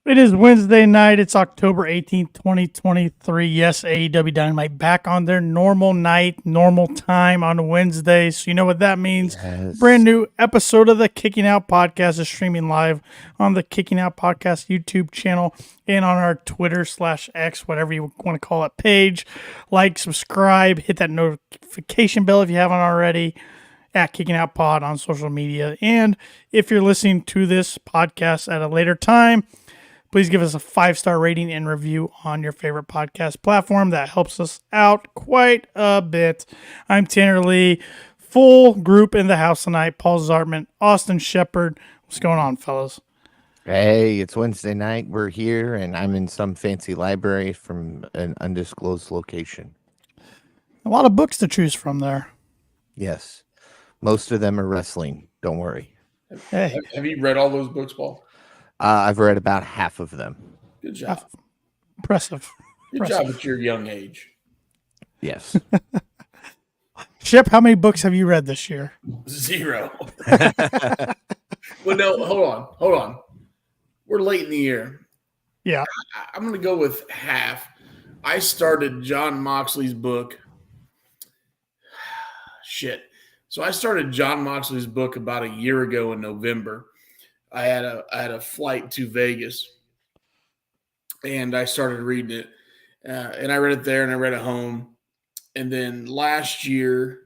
It is Wednesday night. It's October 18th, 2023. Yes, AEW Dynamite back on their normal night, normal time on Wednesday. So you know what that means. Yes. Brand new episode of the Kicking Out Podcast is streaming live on the Kicking Out Podcast YouTube channel and on our Twitter/X, whatever you want to call it, page. Like, subscribe, hit that notification bell if you haven't already. At Kicking Out Pod on social media. And if you're listening to this podcast at a later time, please give us a 5-star rating and review on your favorite podcast platform. That helps us out quite a bit. I'm Tanner Lee. Full group in the house tonight. Paul Zartman, Austin Shepard. What's going on, fellas? Hey, it's Wednesday night. We're here, and I'm in some fancy library from an undisclosed location. A lot of books to choose from there. Yes. Most of them are wrestling. Don't worry. Hey, Have you read all those books, Paul? I've read about half of them. Good job. impressive. Good job at your young age. Yes. Shep, how many books have you read this year? 0. Well, no, hold on. We're late in the year. Yeah. I'm going to go with half. I started John Moxley's book. Shit. So I started John Moxley's book about a year ago in November. I had a flight to Vegas, and I started reading it. And I read it there, and I read it home. And then last year,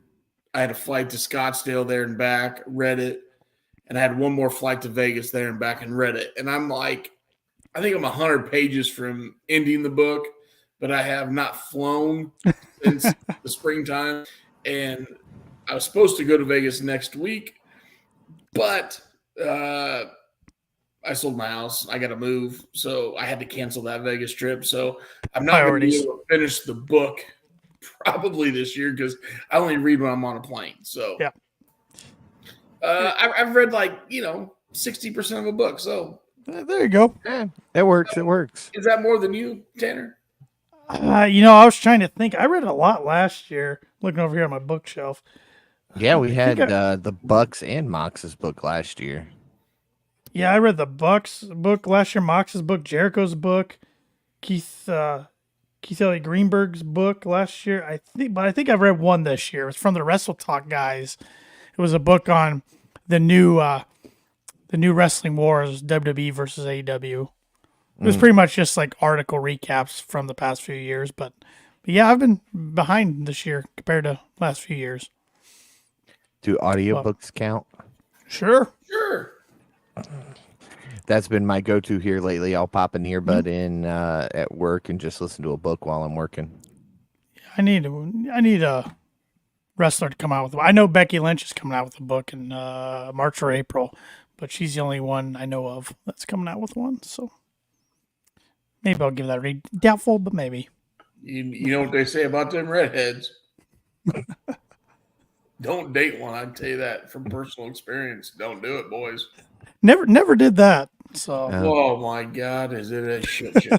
I had a flight to Scottsdale there and back, read it, and I had one more flight to Vegas there and back and read it. And I'm like, I think I'm 100 pages from ending the book, but I have not flown since the springtime. And I was supposed to go to Vegas next week, but I sold my house. I got to move, so I had to cancel that Vegas trip. So I'm not going to be able to finish the book probably this year because I only read when I'm on a plane. So yeah, I've read 60% of a book. So there you go. Yeah, it works. It works. Is that more than you, Tanner? I was trying to think. I read a lot last year. Looking over here on my bookshelf. Yeah, we had the Bucks and Mox's book last year. Yeah, I read the Bucks book last year, Mox's book, Jericho's book, Keith Elliott Greenberg's book last year. I think I've read one this year. It was from the Wrestle Talk guys. It was a book on the new Wrestling Wars, WWE versus AEW. It was pretty much just like article recaps from the past few years, but yeah, I've been behind this year compared to last few years. Do audiobooks count? Sure. That's been my go-to here lately. I'll pop an earbud in at work and just listen to a book while I'm working. I need a wrestler to come out with one. I know Becky Lynch is coming out with a book in March or April, but she's the only one I know of that's coming out with one. So maybe I'll give that a read. Doubtful, but maybe. You know what they say about them redheads? Don't date one. I tell you that from personal experience. Don't do it, boys. Never did that. So. Oh my God, is it a shit show?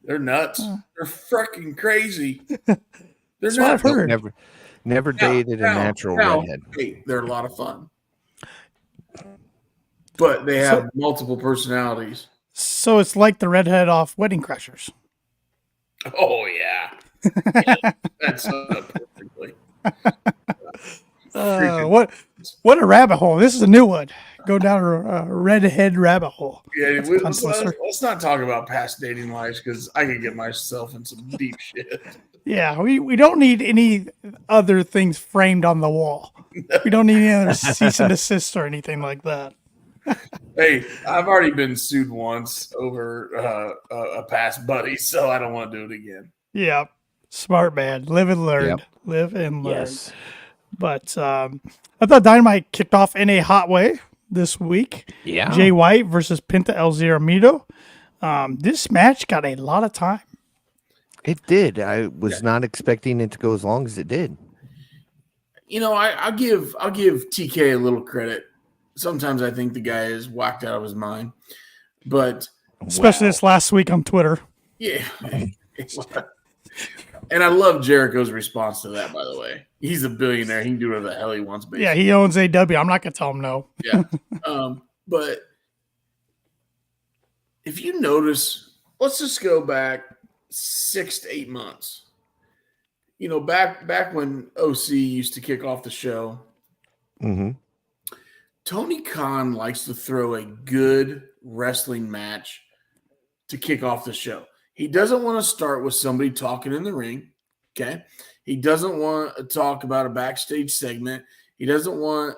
They're nuts. They're freaking crazy. That's what I've heard. Never dated a natural redhead. Hey, they're a lot of fun, but they have multiple personalities. So it's like the redhead off Wedding Crashers. Oh yeah, that's perfectly. What a rabbit hole! This is a new one. Go down a redhead rabbit hole. Yeah, let's not talk about past dating lives because I could get myself in some deep shit. Yeah, we don't need any other things framed on the wall. We don't need any other cease and desist or anything like that. Hey, I've already been sued once over a past buddy, so I don't want to do it again. Yeah, smart man. Live and learn. Yep. Live and learn. Yes. But I thought Dynamite kicked off in a hot way this week. Yeah. Jay White versus Penta El Zero Miedo. This match got a lot of time. It did. I was not expecting it to go as long as it did. I'll give TK a little credit. Sometimes I think the guy is whacked out of his mind, but especially this last week on Twitter. Yeah. And I love Jericho's response to that, by the way. He's a billionaire. He can do whatever the hell he wants, basically. Yeah, he owns AEW. I'm not going to tell him no. Yeah. But if you notice, let's just go back 6 to 8 months. Back when OC used to kick off the show, Mm-hmm. Tony Khan likes to throw a good wrestling match to kick off the show. He doesn't want to start with somebody talking in the ring. Okay. He doesn't want to talk about a backstage segment. He doesn't want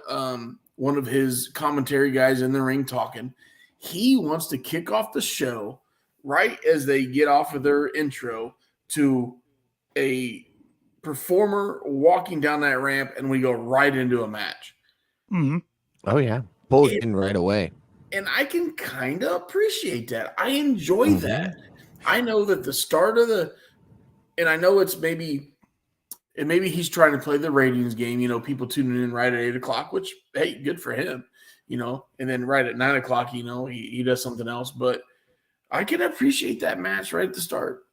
one of his commentary guys in the ring talking. He wants to kick off the show right as they get off of their intro to a performer walking down that ramp, and we go right into a match. Mm-hmm. Oh, yeah. Pulls in right away. And I can kind of appreciate that. I enjoy that. I know that the start of and I know it's maybe he's trying to play the ratings game, people tuning in right at 8:00, which, hey, good for him, and then right at 9:00, he does something else. But I can appreciate that match right at the start.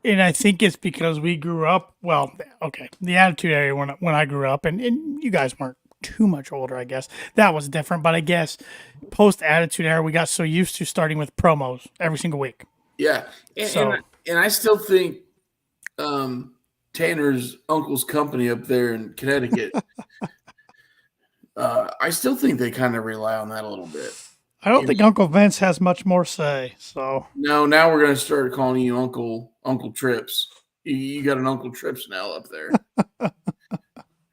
And I think it's because we grew up, the Attitude Era when I grew up, and you guys weren't too much older, I guess. That was different. But I guess post-Attitude Era, we got so used to starting with promos every single week. Yeah. And I still think Tanner's uncle's company up there in Connecticut, I still think they kind of rely on that a little bit. I don't think Uncle Vince has much more say. So no, now we're going to start calling you Uncle Trips. You got an Uncle Trips now up there.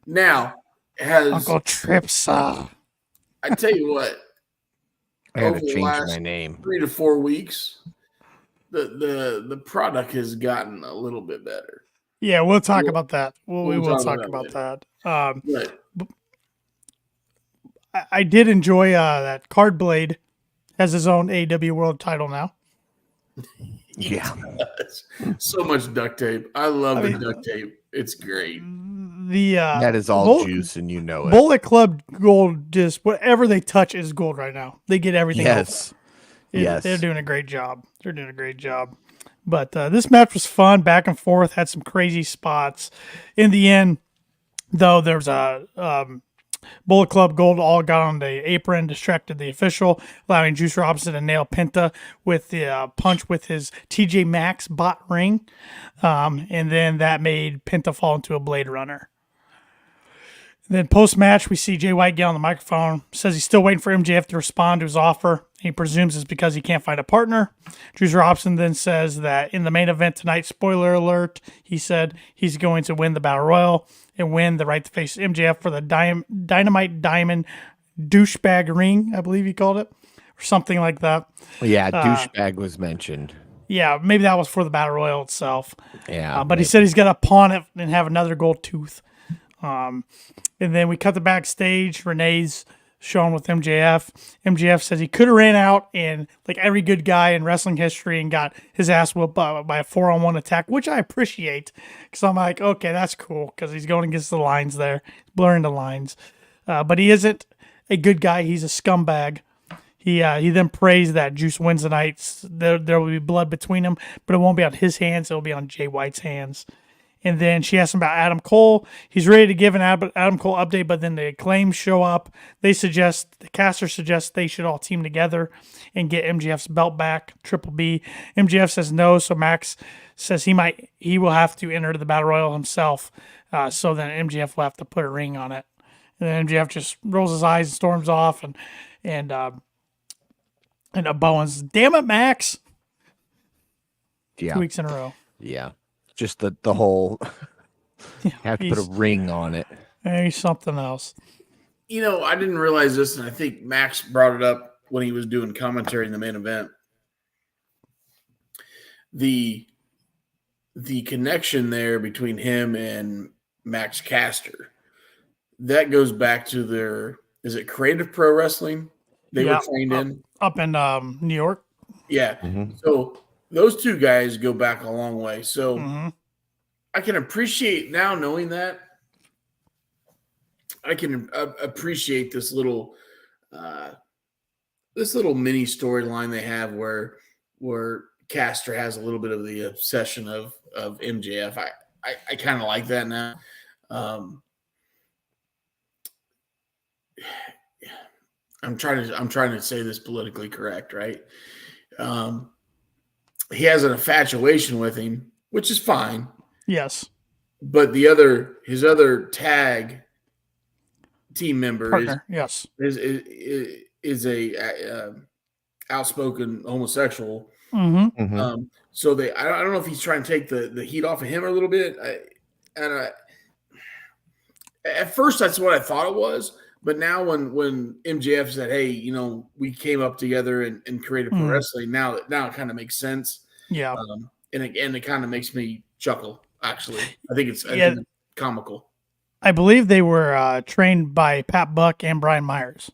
Now has Uncle Trips. I tell you what, I had to change my name. 3 to 4 weeks, the product has gotten a little bit better. Yeah, we'll talk about that. We will talk about that. Right. I did enjoy that Card Blade has his own AEW World Title now. Yeah. So much duct tape. I love the duct tape. It's great. That is all juice, and you know it. Bullet Club Gold, just whatever they touch is gold right now. They get everything. Yes. Yes. They're doing a great job. But this match was fun, back and forth, had some crazy spots. In the end, though, there's a Bullet Club Gold all got on the apron, distracted the official, allowing Juice Robinson to nail Penta with the punch with his TJ Maxx bot ring. And then that made Penta fall into a Blade Runner. Then post-match, we see Jay White get on the microphone, says he's still waiting for MJF to respond to his offer. He presumes it's because he can't find a partner. Juice Robinson then says that in the main event tonight, spoiler alert, he said he's going to win the Battle Royal and win the right to face MJF for the Dynamite Diamond douchebag ring, I believe he called it, or something like that. Yeah, douchebag was mentioned. Yeah, maybe that was for the Battle Royal itself. Yeah. But he said he's going to pawn it and have another gold tooth. And then we cut the backstage. Renee's showing with MJF. MJF says he could have ran out and like every good guy in wrestling history and got his ass whooped by a 4-on-1 attack, which I appreciate because I'm like, okay, that's cool because he's going against the lines there, blurring the lines. But he isn't a good guy. He's a scumbag. He then prays that Juice wins the night. There will be blood between them, but it won't be on his hands. It will be on Jay White's hands. And then she asks him about Adam Cole. He's ready to give an Adam Cole update, but then the Acclaimed show up. The caster suggests they should all team together and get MJF's belt back, Triple B. MJF says no, so Max says he will have to enter the Battle Royal himself. So then MJF will have to put a ring on it. And then MJF just rolls his eyes and storms off, and Bowen's, damn it, Max. Yeah. 2 weeks in a row. Yeah. Just the whole have to put a ring on it. He's something else. I didn't realize this, and I think Max brought it up when he was doing commentary in the main event. The connection there between him and Max Caster, that goes back to their, is it Creative Pro Wrestling they were trained in? Up in New York. Yeah. Mm-hmm. So those two guys go back a long way. So I can appreciate now knowing that. I can appreciate this little mini storyline they have where Caster has a little bit of the obsession of MJF. I kind of like that now. I'm trying to say this politically correct, right? he has an infatuation with him, which is fine. Yes. But his other tag team member Partner. Yes. is a outspoken homosexual. Mm-hmm. So I don't know if he's trying to take the heat off of him a little bit. At first that's what I thought it was, but now when MJF said, "Hey, we came up together and created pro wrestling," now it kind of makes sense. Yeah. And again, it kind of makes me chuckle. Actually, I think it's comical. I believe they were trained by Pat Buck and Brian Myers.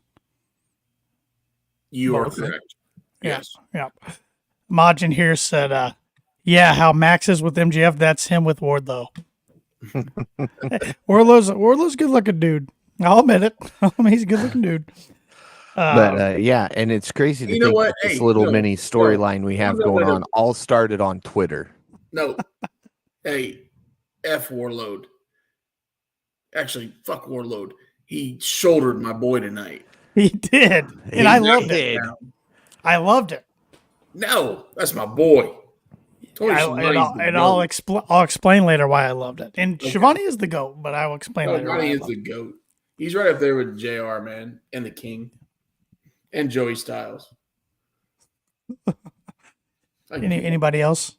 You are correct. Yes. Yeah. Majin here said, "Yeah, how Max is with MJF, that's him with Wardlow." Wardlow's a good looking dude. I'll admit it. He's a good looking dude. But yeah, and it's crazy to think that this little mini storyline we have going on all started on Twitter. No, hey, F Warlord. Actually, fuck Warlord. He shouldered my boy tonight. He did, and I loved it. I loved it. No, that's my boy. I'll explain later why I loved it. And okay. Shivani is the GOAT, but I will explain later. Shivani is the GOAT. He's right up there with JR, man, and the King, and Joey Styles. Anybody else?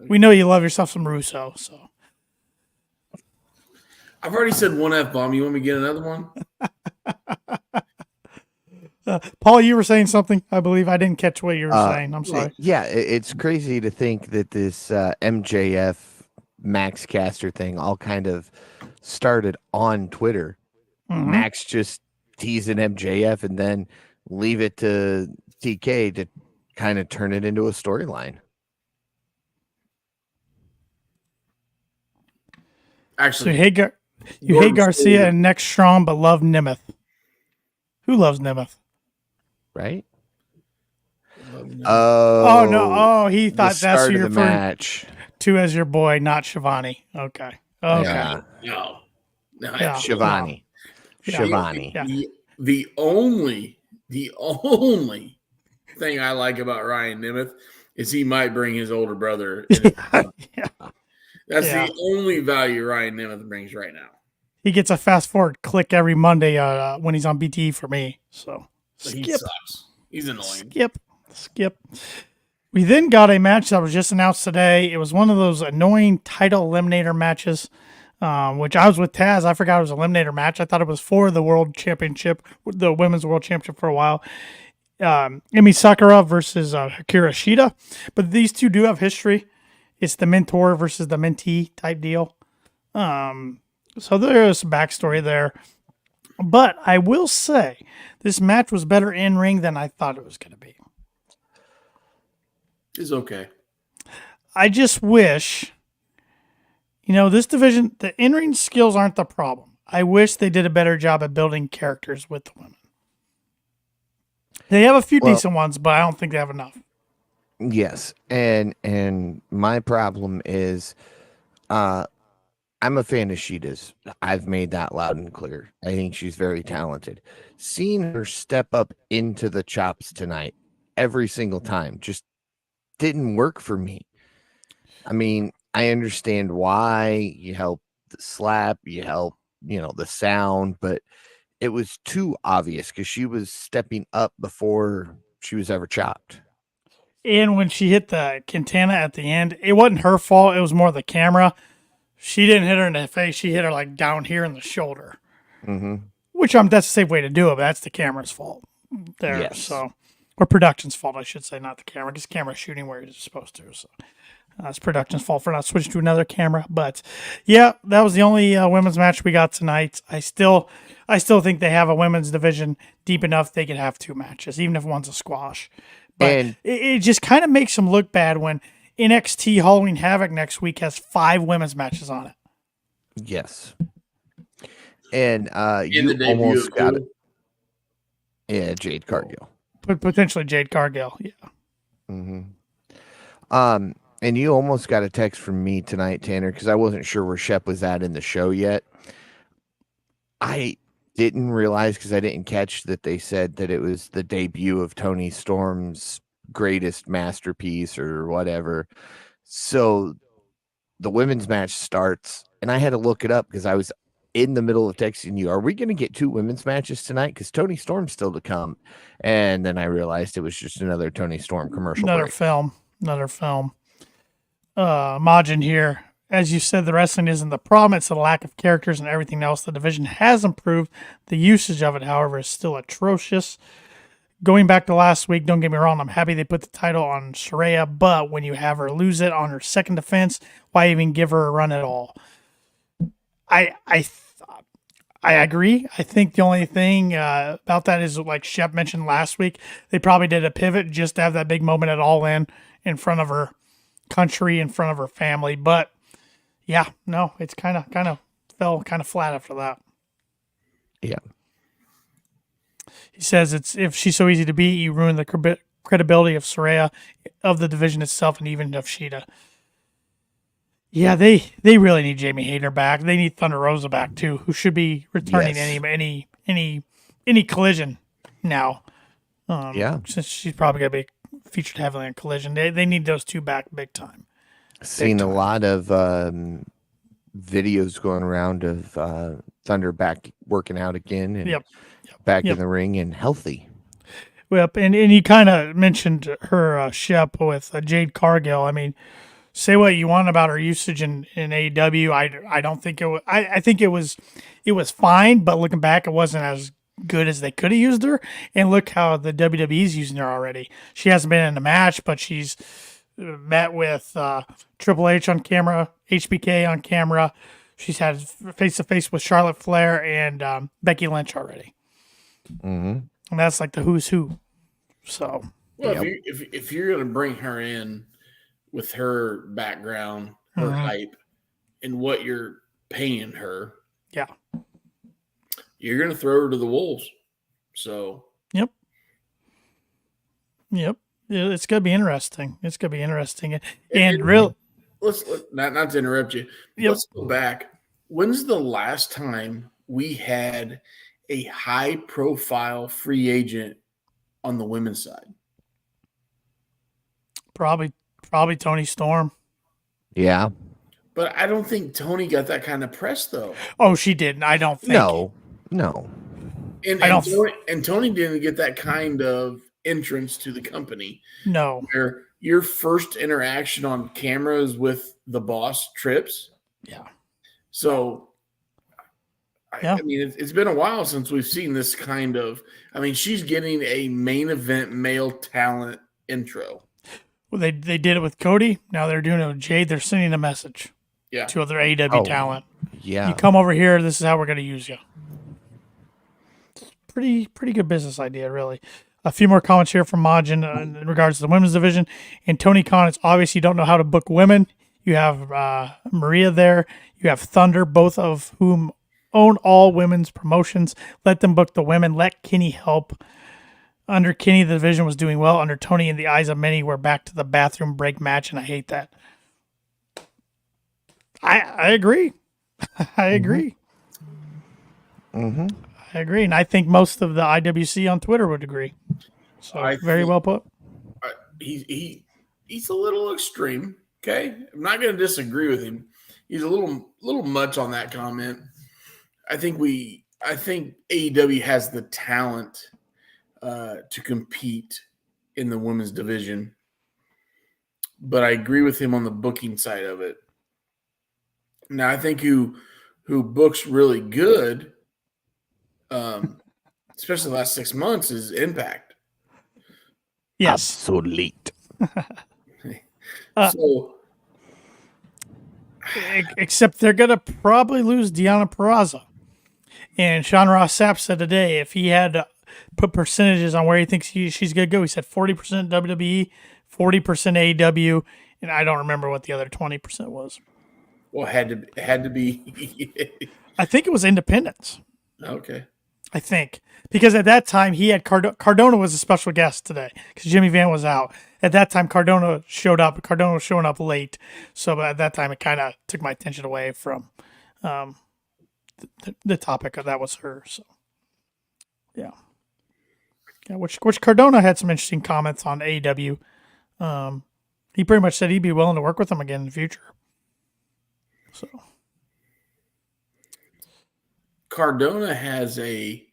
We know you love yourself some Russo, so. I've already said one F-bomb. You want me to get another one? Paul, you were saying something, I believe. I didn't catch what you were saying. I'm sorry. Yeah, it's crazy to think that this MJF Max Caster thing all kind of started on Twitter. Mm-hmm. Max just teasing MJF and then leave it to TK to kind of turn it into a storyline. Actually, so you hate Garcia and next Strong, but love Nemeth. Who loves Nemeth? Right? Oh no! Oh, he thought that's who you're match to as your boy, not Shivani. Okay. No. Yeah. Shivani. Yeah. Shivani. Yeah. The only thing I like about Ryan Nemeth is he might bring his older brother. That's the only value Ryan Nemeth brings right now. He gets a fast forward click every Monday when he's on BTE for me. So he sucks. He's annoying. Skip. We then got a match that was just announced today. It was one of those annoying title eliminator matches, which I was with Taz. I forgot it was an eliminator match. I thought it was for the World Championship, the Women's World Championship for a while. Emi Sakura versus Hikaru Shida. But these two do have history. It's the mentor versus the mentee type deal. So there is some backstory there. But I will say, this match was better in ring than I thought it was going to be. It's okay. I just wish, this division, the in ring skills aren't the problem. I wish they did a better job at building characters with the women. They have a few decent ones, but I don't think they have enough. Yes, and my problem is, I'm a fan of Shida's. I've made that loud and clear. I think she's very talented. Seeing her step up into the chops tonight every single time just didn't work for me. I mean, I understand why you help the slap, you help, the sound, but it was too obvious because she was stepping up before she was ever chopped. And when she hit the Quintana at the end, it wasn't her fault. It was more the camera. She didn't hit her in the face. She hit her like down here in the shoulder, which that's a safe way to do it, but that's the camera's fault there. Yes. So, or production's fault, I should say, not the camera, because the camera's shooting where it's supposed to. So it's production's fault for not switching to another camera. But yeah, that was the only women's match we got tonight. I still think they have a women's division deep enough they could have two matches, even if one's a squash. But it just kind of makes them look bad when NXT Halloween Havoc next week has 5 women's matches on it. Yes. And you almost got it. Yeah, Jade Cargill. Potentially Jade Cargill, yeah. And you almost got a text from me tonight, Tanner, because I wasn't sure where Shep was at in the show yet. I didn't realize, because I didn't catch that they said that it was the debut of Tony Storm's greatest masterpiece or whatever. So the women's match starts, and I had to look it up because I was in the middle of texting you. Are we going to get 2 women's matches tonight? Because Tony Storm's still to come. And then I realized it was just another Tony Storm commercial Another break. film. Majin here. As you said, the wrestling isn't the problem. It's the lack of characters and everything else. The division has improved. The usage of it, however, is still atrocious. Going back to last week, don't get me wrong, I'm happy they put the title on Saraya, but when you have her lose it on her second defense, why even give her a run at all? I agree. I think the only thing about that is, like Shep mentioned last week, they probably did a pivot just to have that big moment at All in front of her country, in front of her family. But yeah, no, it's kind of fell kind of flat after that. Yeah. He says if she's so easy to beat, you ruin the credibility of Saraya, of the division itself, and even of Sheeta. Yeah, they really need Jamie Hayter back. They need Thunder Rosa back too, who should be returning any Collision now. Since she's probably gonna be featured heavily in Collision, they need those two back big time. Seen a lot of videos going around of Thunder back working out again and back in the ring and healthy. Yep, and you kind of mentioned her Shep with Jade Cargill. I mean, say what you want about her usage in AEW. I don't think it was. I think it was fine, but looking back, it wasn't as good as they could have used her. And look how the WWE's using her already. She hasn't been in a match, but she's met with Triple H on camera, HBK on camera. She's had face to face with Charlotte Flair and Becky Lynch already. Mm-hmm. And that's like the who's who. So, well, if you're going to bring her in with her background, her hype, and what you're paying her, you're going to throw her to the wolves. So, yep, it's going to be interesting. And real. Let's not to interrupt you. Let's go back. When's the last time we had a high-profile free agent on the women's side? Probably Tony Storm. Yeah. But I don't think Tony got that kind of press, though. Oh, she didn't. I don't think. No. And Tony didn't get that kind of entrance to the company. No. Where your first interaction on camera is with the boss, Trips. Yeah. So, I mean, it's been a while since we've seen this kind of. I mean, she's getting a main event male talent intro. Well, they did it with Cody. Now they're doing it with Jade. They're sending a message to other AEW talent. Yeah. You come over here. This is how we're going to use you. Pretty good business idea, really. A few more comments here from Majin in regards to the women's division. And Tony Khan, it's obvious you don't know how to book women. You have Maria there. You have Thunder, both of whom own all women's promotions. Let them book the women. Let Kenny help. Under Kenny, the division was doing well. Under Tony, in the eyes of many, we're back to the bathroom break match, and I hate that. I agree. I agree. Mm-hmm. I agree, and I think most of the IWC on Twitter would agree. So very well put. He's a little extreme. Okay, I'm not going to disagree with him. He's a little much on that comment. I think AEW has the talent to compete in the women's division, but I agree with him on the booking side of it. Now, I think who books really good, especially the last 6 months, is Impact. Yes, absolute. So, except they're gonna probably lose Deonna Purrazzo. And Sean Ross Sapp said today, if he had to put percentages on where he thinks she's gonna go, he said 40% WWE, 40% AEW, and I don't remember what the other 20% was. Well, it had to be. I think it was Independence. Okay. I think. Because at that time, he had Cardona was a special guest today because Jimmy Van was out. At that time, Cardona showed up. Cardona was showing up late. So at that time, it kind of took my attention away from the topic. That was her. So Yeah. Yeah, which Cardona had some interesting comments on AEW. He pretty much said he'd be willing to work with them again in the future. So Cardona has a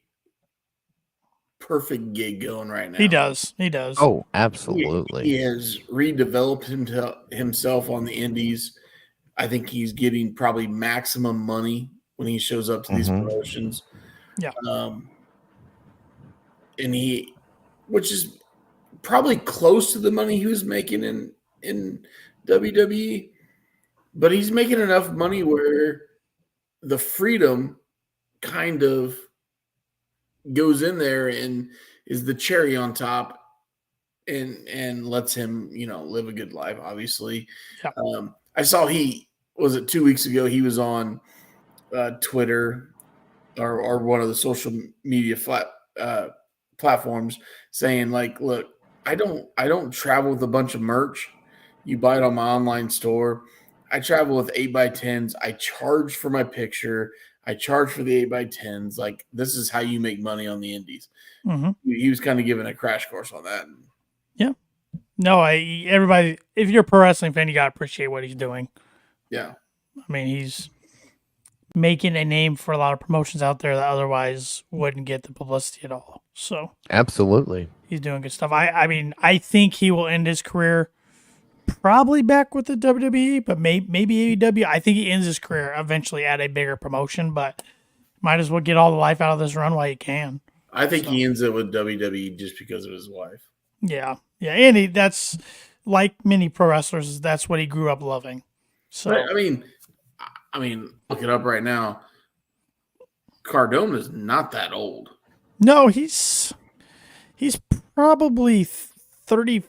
perfect gig going right now. he does. He does. Oh, absolutely. He has redeveloped himself on the indies. I think he's getting probably maximum money when he shows up to these promotions. Yeah. And which is probably close to the money he was making in WWE, but he's making enough money where the freedom kind of goes in there and is the cherry on top and lets him, live a good life, obviously. Yeah. I saw 2 weeks ago, he was on Twitter or one of the social media platforms saying like, look, I don't travel with a bunch of merch. You buy it on my online store. I travel with 8x10s. I charge for my picture. I charge for the 8x10s. Like, this is how you make money on the indies. Mm-hmm. He was kind of giving a crash course on that. Yeah. No, everybody, if you're a pro wrestling fan, you got to appreciate what he's doing. Yeah. I mean, he's making a name for a lot of promotions out there that otherwise wouldn't get the publicity at all. So Absolutely. he's doing good stuff. I mean, I think he will end his career probably back with the WWE, but maybe AEW. I think he ends his career eventually at a bigger promotion, but might as well get all the life out of this run while you can. I think he ends it with WWE just because of his wife. Yeah. Yeah. And that's like many pro wrestlers, that's what he grew up loving. So, but, I mean, look it up right now. Cardona's not that old. No, he's probably 34,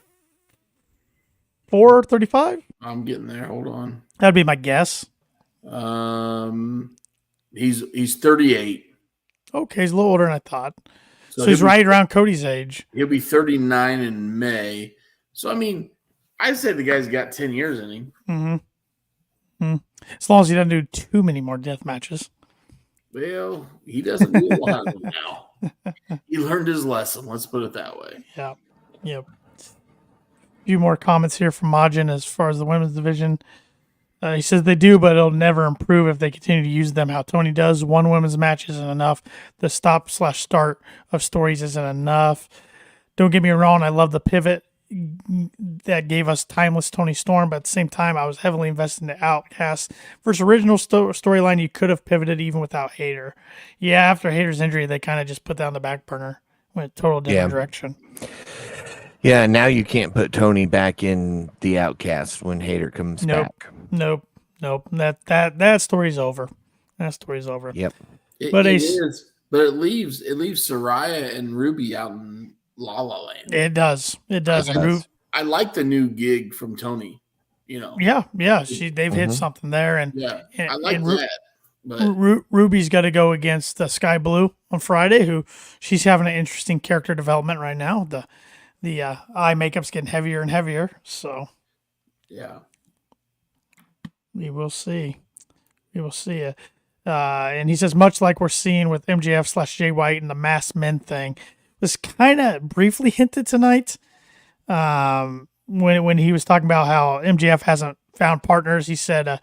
35. I'm getting there. Hold on. That'd be my guess. He's 38. Okay, he's a little older than I thought. So he'll he's right around Cody's age. He'll be 39 in May. So, I mean, I'd say the guy's got 10 years in him. Mm-hmm. As long as he doesn't do too many more death matches. Well, he doesn't do a lot of them now. He learned his lesson. Let's put it that way. Yeah. Yep. A few more comments here from Majin as far as the women's division. He says they do, but it'll never improve if they continue to use them how Tony does. One women's match isn't enough. The stop/start of stories isn't enough. Don't get me wrong. I love the pivot that gave us timeless Tony Storm, but at the same time, I was heavily invested in the Outcast versus original storyline. You could have pivoted even without Hayter. Yeah, after Hayter's injury, they kind of just put that on the back burner, went a total different direction. Yeah, now you can't put Tony back in the Outcast when Hayter comes back. Nope. That story's over. That story's over. Yep. It is, but it leaves Soraya and Ruby out in La La Land. It does. I like the new gig from Tony. Yeah. They've hit something there, and I like that. But Ruby's got to go against Sky Blue on Friday, who she's having an interesting character development right now. The eye makeup's getting heavier and heavier, so yeah, we will see. And he says, much like we're seeing with MJF/Jay White and the masked men thing, was kind of briefly hinted tonight when he was talking about how MJF hasn't found partners. He said,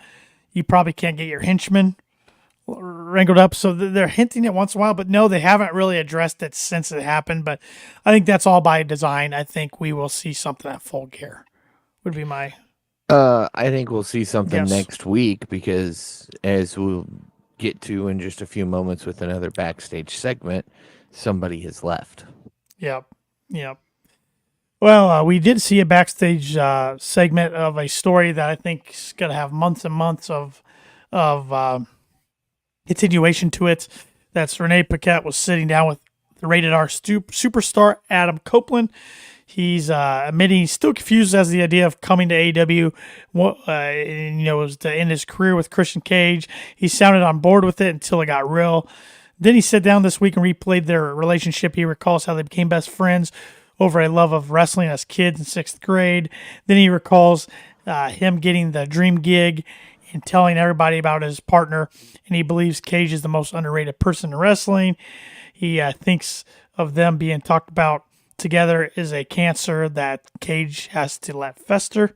you probably can't get your henchmen wrangled up. So they're hinting it once in a while, but no, they haven't really addressed it since it happened. But I think that's all by design. I think we will see something at Full Gear would be my... I think we'll see something next week because as we'll get to in just a few moments with another backstage segment, somebody has left. Yep. Well, we did see a backstage segment of a story that I think is going to have months and months of continuation to it. That's Renee Paquette was sitting down with the Rated R superstar Adam Copeland. He's admitting he's still confused as the idea of coming to AEW. Was to end his career with Christian Cage. He sounded on board with it until it got real. Then he sat down this week and replayed their relationship. He recalls how they became best friends over a love of wrestling as kids in 6th grade. Then he recalls him getting the dream gig and telling everybody about his partner. And he believes Cage is the most underrated person in wrestling. He thinks of them being talked about together is a cancer that Cage has to let fester.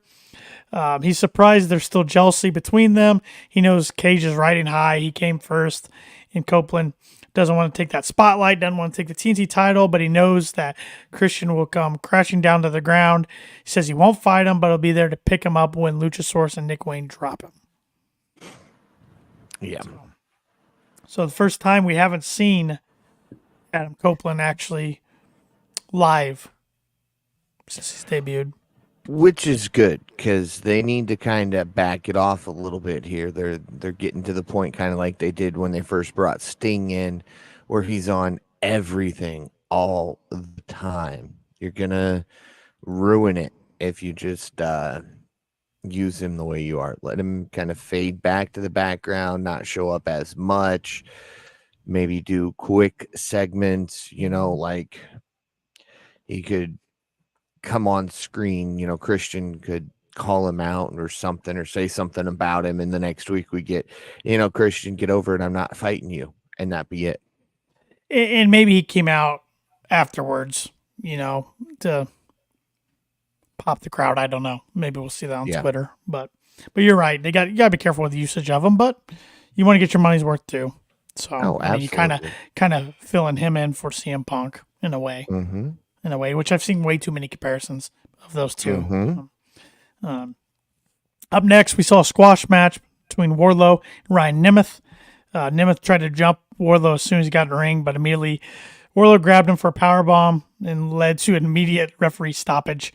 He's surprised there's still jealousy between them. He knows Cage is riding high. He came first, and Copeland doesn't want to take that spotlight, doesn't want to take the TNT title, but he knows that Christian will come crashing down to the ground. He says he won't fight him, but he'll be there to pick him up when Luchasaurus and Nick Wayne drop him. Yeah. So the first time we haven't seen Adam Copeland actually live since he's debuted. Which is good because they need to kind of back it off a little bit here. They're getting to the point kind of like they did when they first brought Sting in, where he's on everything all the time. You're gonna ruin it if you just use him the way you are. Let him kind of fade back to the background, not show up as much. Maybe do quick segments. Like he could come on screen, Christian could call him out or something or say something about him. And the next week we get, Christian, get over it. I'm not fighting you. And that be it. And maybe he came out afterwards, to pop the crowd. I don't know. Maybe we'll see that on Twitter. But you're right. You got to be careful with the usage of them. But you want to get your money's worth too. So you kind of filling him in for CM Punk in a way. Mm-hmm. In a way, which I've seen way too many comparisons of those two. Mm-hmm. Up next, we saw a squash match between Wardlow and Ryan Nemeth. Nemeth tried to jump Wardlow as soon as he got in the ring, but immediately Wardlow grabbed him for a powerbomb and led to an immediate referee stoppage.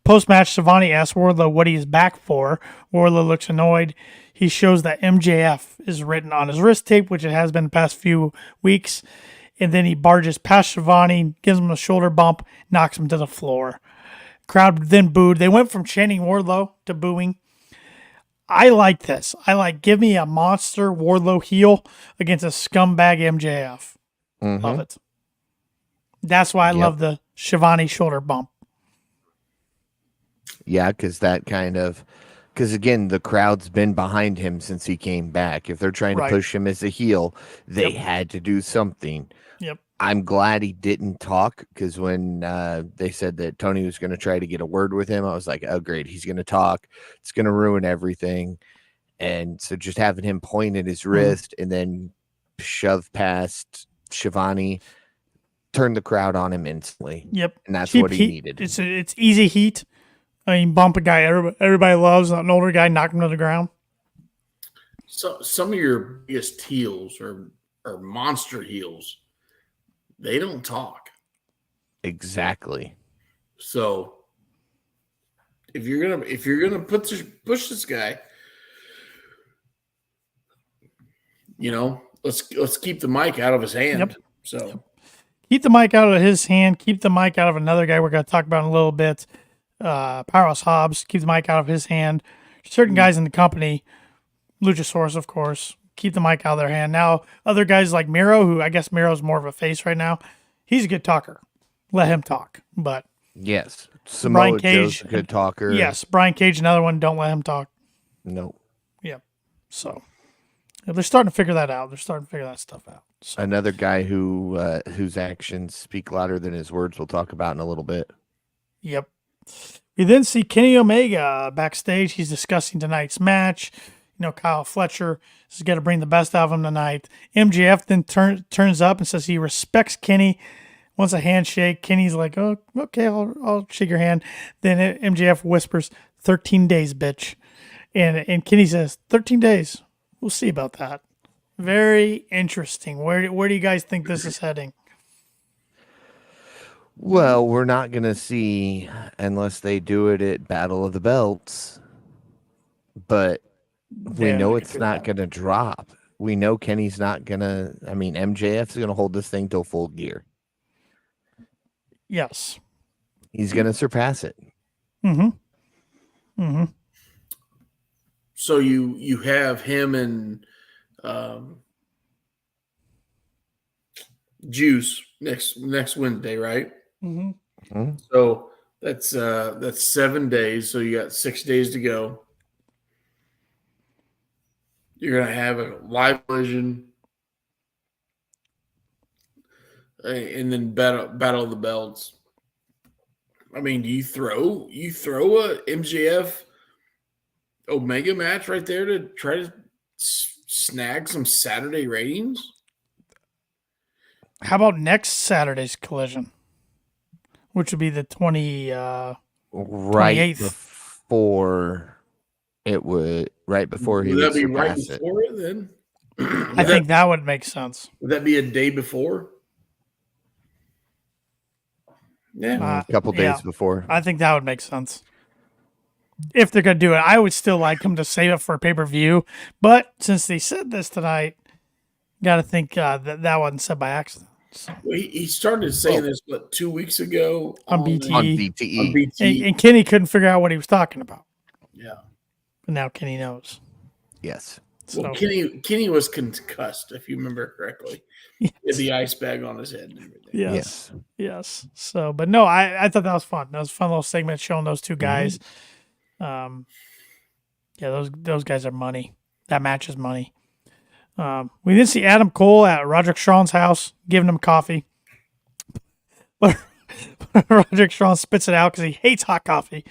Post-match, Shivani asked Wardlow what he is back for. Wardlow looks annoyed. He shows that MJF is written on his wrist tape, which it has been the past few weeks. And then he barges past Shivani, gives him a shoulder bump, knocks him to the floor. Crowd then booed. They went from chanting Wardlow to booing. I like this. Give me a monster Wardlow heel against a scumbag MJF. Mm-hmm. Love it. That's why I love the Shivani shoulder bump. Yeah, because again, the crowd's been behind him since he came back. If they're trying to push him as a heel, they had to do something. Yep. I'm glad he didn't talk because when they said that Tony was going to try to get a word with him, I was like, oh, great. He's going to talk. It's going to ruin everything. And so just having him point at his wrist and then shove past Shivani turned the crowd on him instantly. Yep. And that's Cheap what he heat. needed. It's easy heat. I mean, bump a guy everybody loves, an older guy, knock him to the ground. So some of your biggest heels or monster heels, they don't talk. Exactly. So if you're gonna push this guy, let's keep the mic out of his hand. Yep. So keep the mic out of his hand. Keep the mic out of another guy we're going to talk about in a little bit. Powerhouse Hobbs, keep the mic out of his hand. Certain guys in the company, Luchasaurus, of course, keep the mic out of their hand. Now, other guys like Miro, who I guess Miro's more of a face right now, he's a good talker. Let him talk. But yes, Brian Cage, Joe's a good talker. Yes, Brian Cage, another one. Don't let him talk. No. Yep. So they're starting to figure that out. They're starting to figure that stuff out. So. Another guy whose actions speak louder than his words. We'll talk about in a little bit. Yep. We then see Kenny Omega backstage. He's discussing tonight's match. Kyle Fletcher is going to bring the best out of him tonight. MJF then turns up and says he respects Kenny, wants a handshake. Kenny's like, oh, okay, I'll shake your hand. Then MJF whispers, 13 days, bitch. And Kenny says, 13 days. We'll see about that. Very interesting. Where do you guys think this is heading? Well, we're not going to see unless they do it at Battle of the Belts. But we know it's not going to drop. We know Kenny's not going to. I mean, MJF's going to hold this thing till Full Gear. Yes. He's going to surpass it. Mm-hmm. Mm-hmm. So you have him and Juice next Wednesday, right? Mm-hmm. Mm-hmm. So that's 7 days. So you got 6 days to go. You're gonna have a live collision. and then battle of the belts. I mean, do you throw a MJF Omega match right there to try to snag some Saturday ratings? How about next Saturday's Collision, which would be the 28th. before it would right before he Would would that be right surpass it. before it then? I think that would make sense. Would that be a day before? Yeah. A couple days before. I think that would make sense. If they're going to do it, I would still like them to save it for a pay-per-view. But since they said this tonight, got to think that wasn't said by accident. So. Well, he started saying this, 2 weeks ago on BTE. On BTE. On BTE. And Kenny couldn't figure out what he was talking about. Yeah. But now Kenny knows. Yes. So. Well, Kenny was concussed, if you remember correctly. Yes. He had the ice bag on his head and everything. Yes. So, but no, I thought that was fun. That was a fun little segment showing those two guys. Yeah, those guys are money. That match is money. We did see Adam Cole at Roderick Strong's house, giving him coffee. But Roderick Strong spits it out because he hates hot coffee.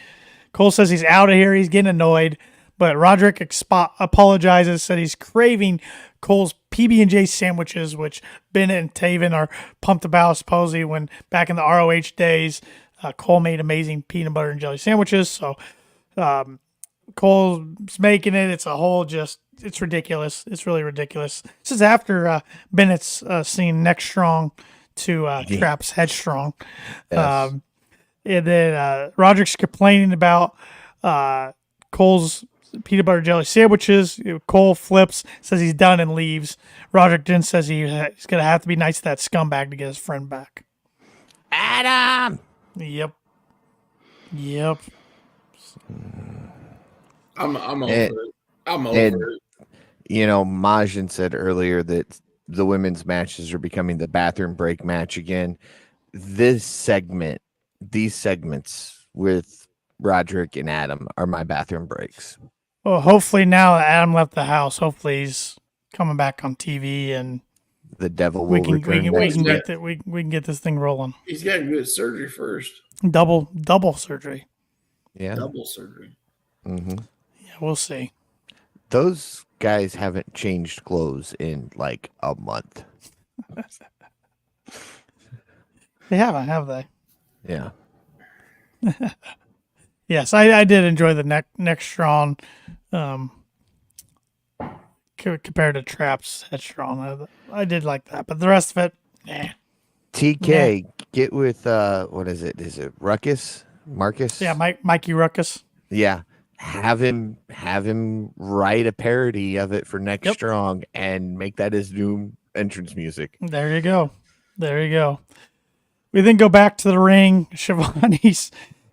Cole says he's out of here. He's getting annoyed. But Roderick apologizes, said he's craving Cole's PB&J sandwiches, which Bennett and Taven are pumped about, supposedly, when back in the ROH days, Cole made amazing peanut butter and jelly sandwiches. So Cole's making it. It's a whole it's ridiculous. It's really ridiculous. This is after Bennett's seen Next Strong to Trap's Headstrong. Yes. And then Roderick's complaining about Cole's peanut butter jelly sandwiches. Cole flips, says he's done, and leaves. Roderick then says he's going to have to be nice to that scumbag to get his friend back. Adam! Yep. I'm over it. I'm over it. You know, Majin said earlier that the women's matches are becoming the bathroom break match again. These segments with Roderick and Adam are my bathroom breaks. Well, hopefully now that Adam left the house, hopefully he's coming back on TV and The devil will we can return. we can get this thing rolling. He's got to get surgery first. Double surgery. Yeah. Double surgery. Mm-hmm. Yeah, we'll see. Those guys haven't changed clothes in like a month. They haven't, have they? Yeah. Yes, I did enjoy the next Strong compared to Trap's Headstrong. I did like that, but the rest of it, TK, get with what is it? Is it Ruckus? Marcus? Yeah, Mikey Ruckus. Yeah. Have him write a parody of it for Next Strong and make that his new entrance music. There you go. We then go back to the ring. Siobhan,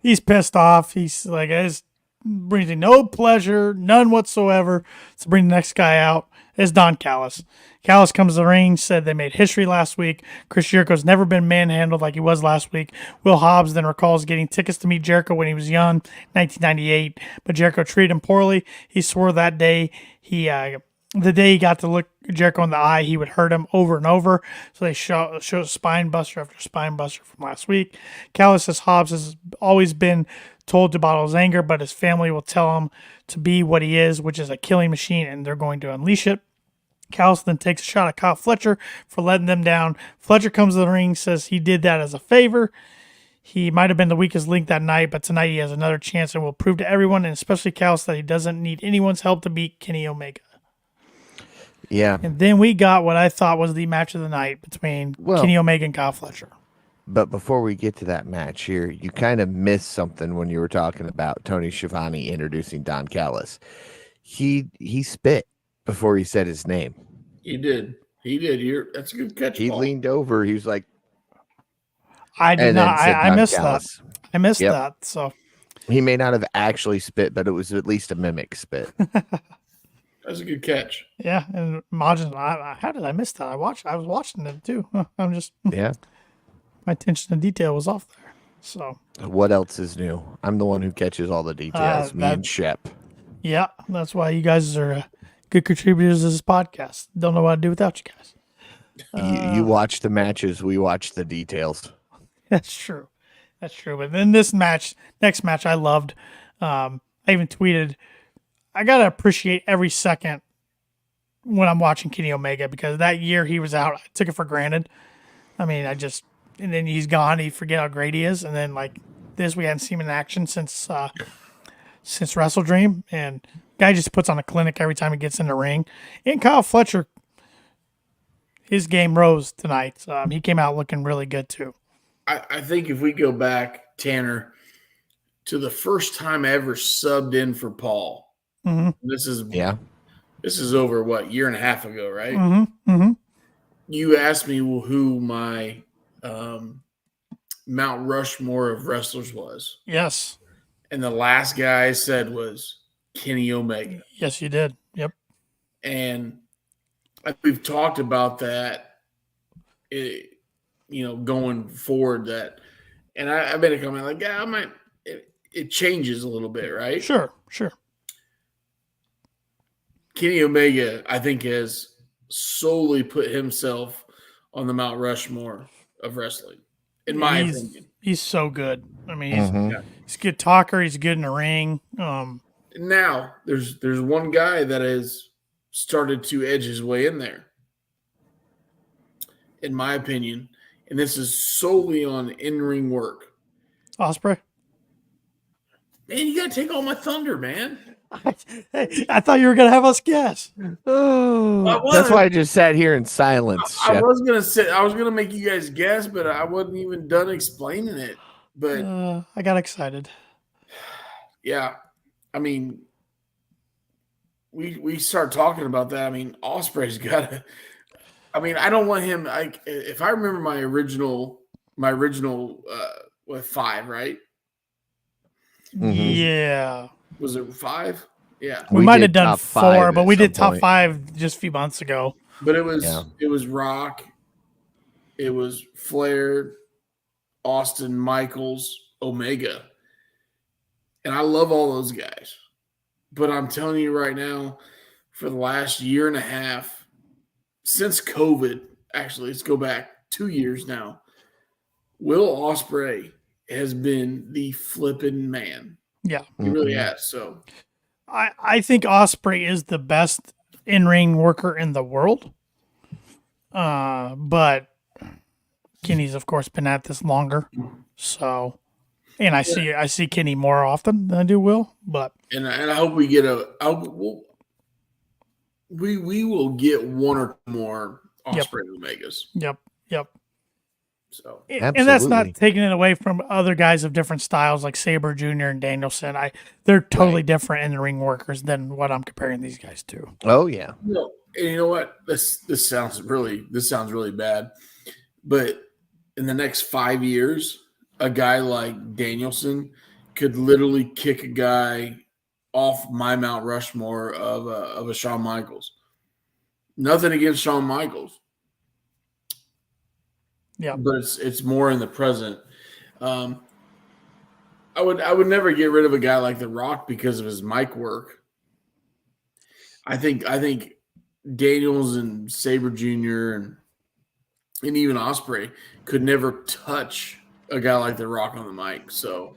he's pissed off. He's like, it brings me no pleasure, none whatsoever, to bring the next guy out. It's Don Callis. Callis comes to the ring, said they made history last week. Chris Jericho's never been manhandled like he was last week. Will Hobbs then recalls getting tickets to meet Jericho when he was young, 1998, but Jericho treated him poorly. He swore that day the day he got to look Jericho in the eye, he would hurt him over and over. So they show spine buster after spine buster from last week. Callis says Hobbs has always been told to bottle his anger, but his family will tell him to be what he is, which is a killing machine, and they're going to unleash it. Callis then takes a shot at Kyle Fletcher for letting them down. Fletcher comes to the ring, says he did that as a favor. He might have been the weakest link that night, but tonight he has another chance and will prove to everyone, and especially Callis, that he doesn't need anyone's help to beat Kenny Omega. Yeah. And then we got what I thought was the match of the night between Kenny Omega and Kyle Fletcher. But before we get to that match here, you kind of missed something when you were talking about Tony Schiavone introducing Don Callis. He spit before he said his name. He did. That's a good catch. He leaned over. He was like, I did not. I missed Callis. that. I missed that. So he may not have actually spit, but it was at least a mimic spit. That's a good catch. Yeah, and Majin, how did I miss that? I was watching it too. I'm just my attention to detail was off there. So what else is new? I'm the one who catches all the details. Me and Shep. Yeah, that's why you guys are good contributors to this podcast. Don't know what to do without you guys. You watch the matches, we watch the details. That's true. That's true. But then next match, I loved. I even tweeted, I got to appreciate every second when I'm watching Kenny Omega because that year he was out, I took it for granted. I mean, and then he's gone. You forget how great he is. And then like this, we hadn't seen him in action since Wrestle Dream. And guy just puts on a clinic every time he gets in the ring. And Kyle Fletcher, his game rose tonight. He came out looking really good too. I think if we go back, Tanner, to the first time I ever subbed in for Paul, this is over what, year and a half ago, right? You asked me who my Mount Rushmore of wrestlers was. Yes. And the last guy I said was Kenny Omega. Yes, you did. Yep. And we've talked about that, going forward. That, and I made a comment like, yeah, I might. It changes a little bit, right? Sure. Kenny Omega, I think, has solely put himself on the Mount Rushmore of wrestling, in my opinion. He's so good. I mean, he's a good talker. He's good in the ring. Now, there's one guy that has started to edge his way in there, in my opinion, and this is solely on in-ring work. Ospreay? Man, you got to take all my thunder, man. Hey, I thought you were going to have us guess. Oh, that's why I just sat here in silence. I was gonna make you guys guess, but I wasn't even done explaining it. But I got excited. Yeah, I mean, we start talking about that. I mean, Ospreay's got to. I mean, I don't want him. If I remember my original, what, 5, right? Yeah. Was it 5? Yeah. We might have done 4, but we did top point. 5 just a few months ago. But it was Rock, it was Flair, Austin, Michaels, Omega. And I love all those guys. But I'm telling you right now, for the last year and a half, since COVID, actually, let's go back 2 years now, Will Ospreay has been the flippin' man. Yeah. He really has. So I think Ospreay is the best in-ring worker in the world. But Kenny's of course been at this longer. So, and I see Kenny more often than I do Will, but and I hope we get we will get one or more Ospreay Omegas. Yep. So, and that's not taking it away from other guys of different styles like Sabre Jr. and Danielson. They're totally different in the ring workers than what I'm comparing these guys to. Oh yeah. No, and you know what? This sounds really bad, but in the next 5 years, a guy like Danielson could literally kick a guy off my Mount Rushmore of a Shawn Michaels. Nothing against Shawn Michaels. Yeah, but it's more in the present. I would never get rid of a guy like The Rock because of his mic work. I think Daniels and Sabre Jr. and even Ospreay could never touch a guy like The Rock on the mic. So,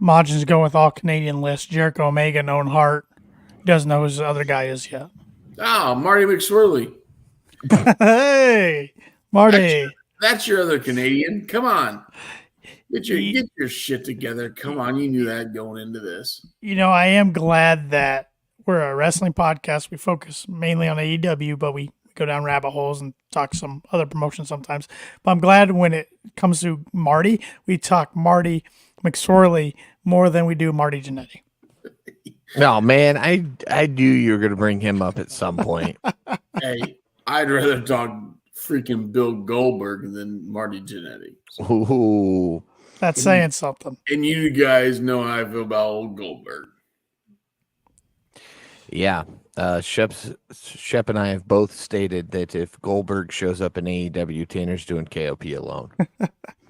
Majin's going with all Canadian list. Jericho, Omega, and Owen Hart. Doesn't know who his other guy is yet. Marty McSwirly. Hey, Marty. That's your other Canadian. Come on. Get your shit together. Come on. You knew that going into this. I am glad that we're a wrestling podcast. We focus mainly on AEW, but we go down rabbit holes and talk some other promotions sometimes. But I'm glad when it comes to Marty, we talk Marty McSorley more than we do Marty Jannetty. No, man, I knew you were going to bring him up at some point. Hey, I'd rather talk freaking Bill Goldberg than Marty Jannetty. Ooh. That's saying something. And you guys know how I feel about old Goldberg. Yeah. Shep and I have both stated that if Goldberg shows up in AEW, Tanner's doing KOP alone.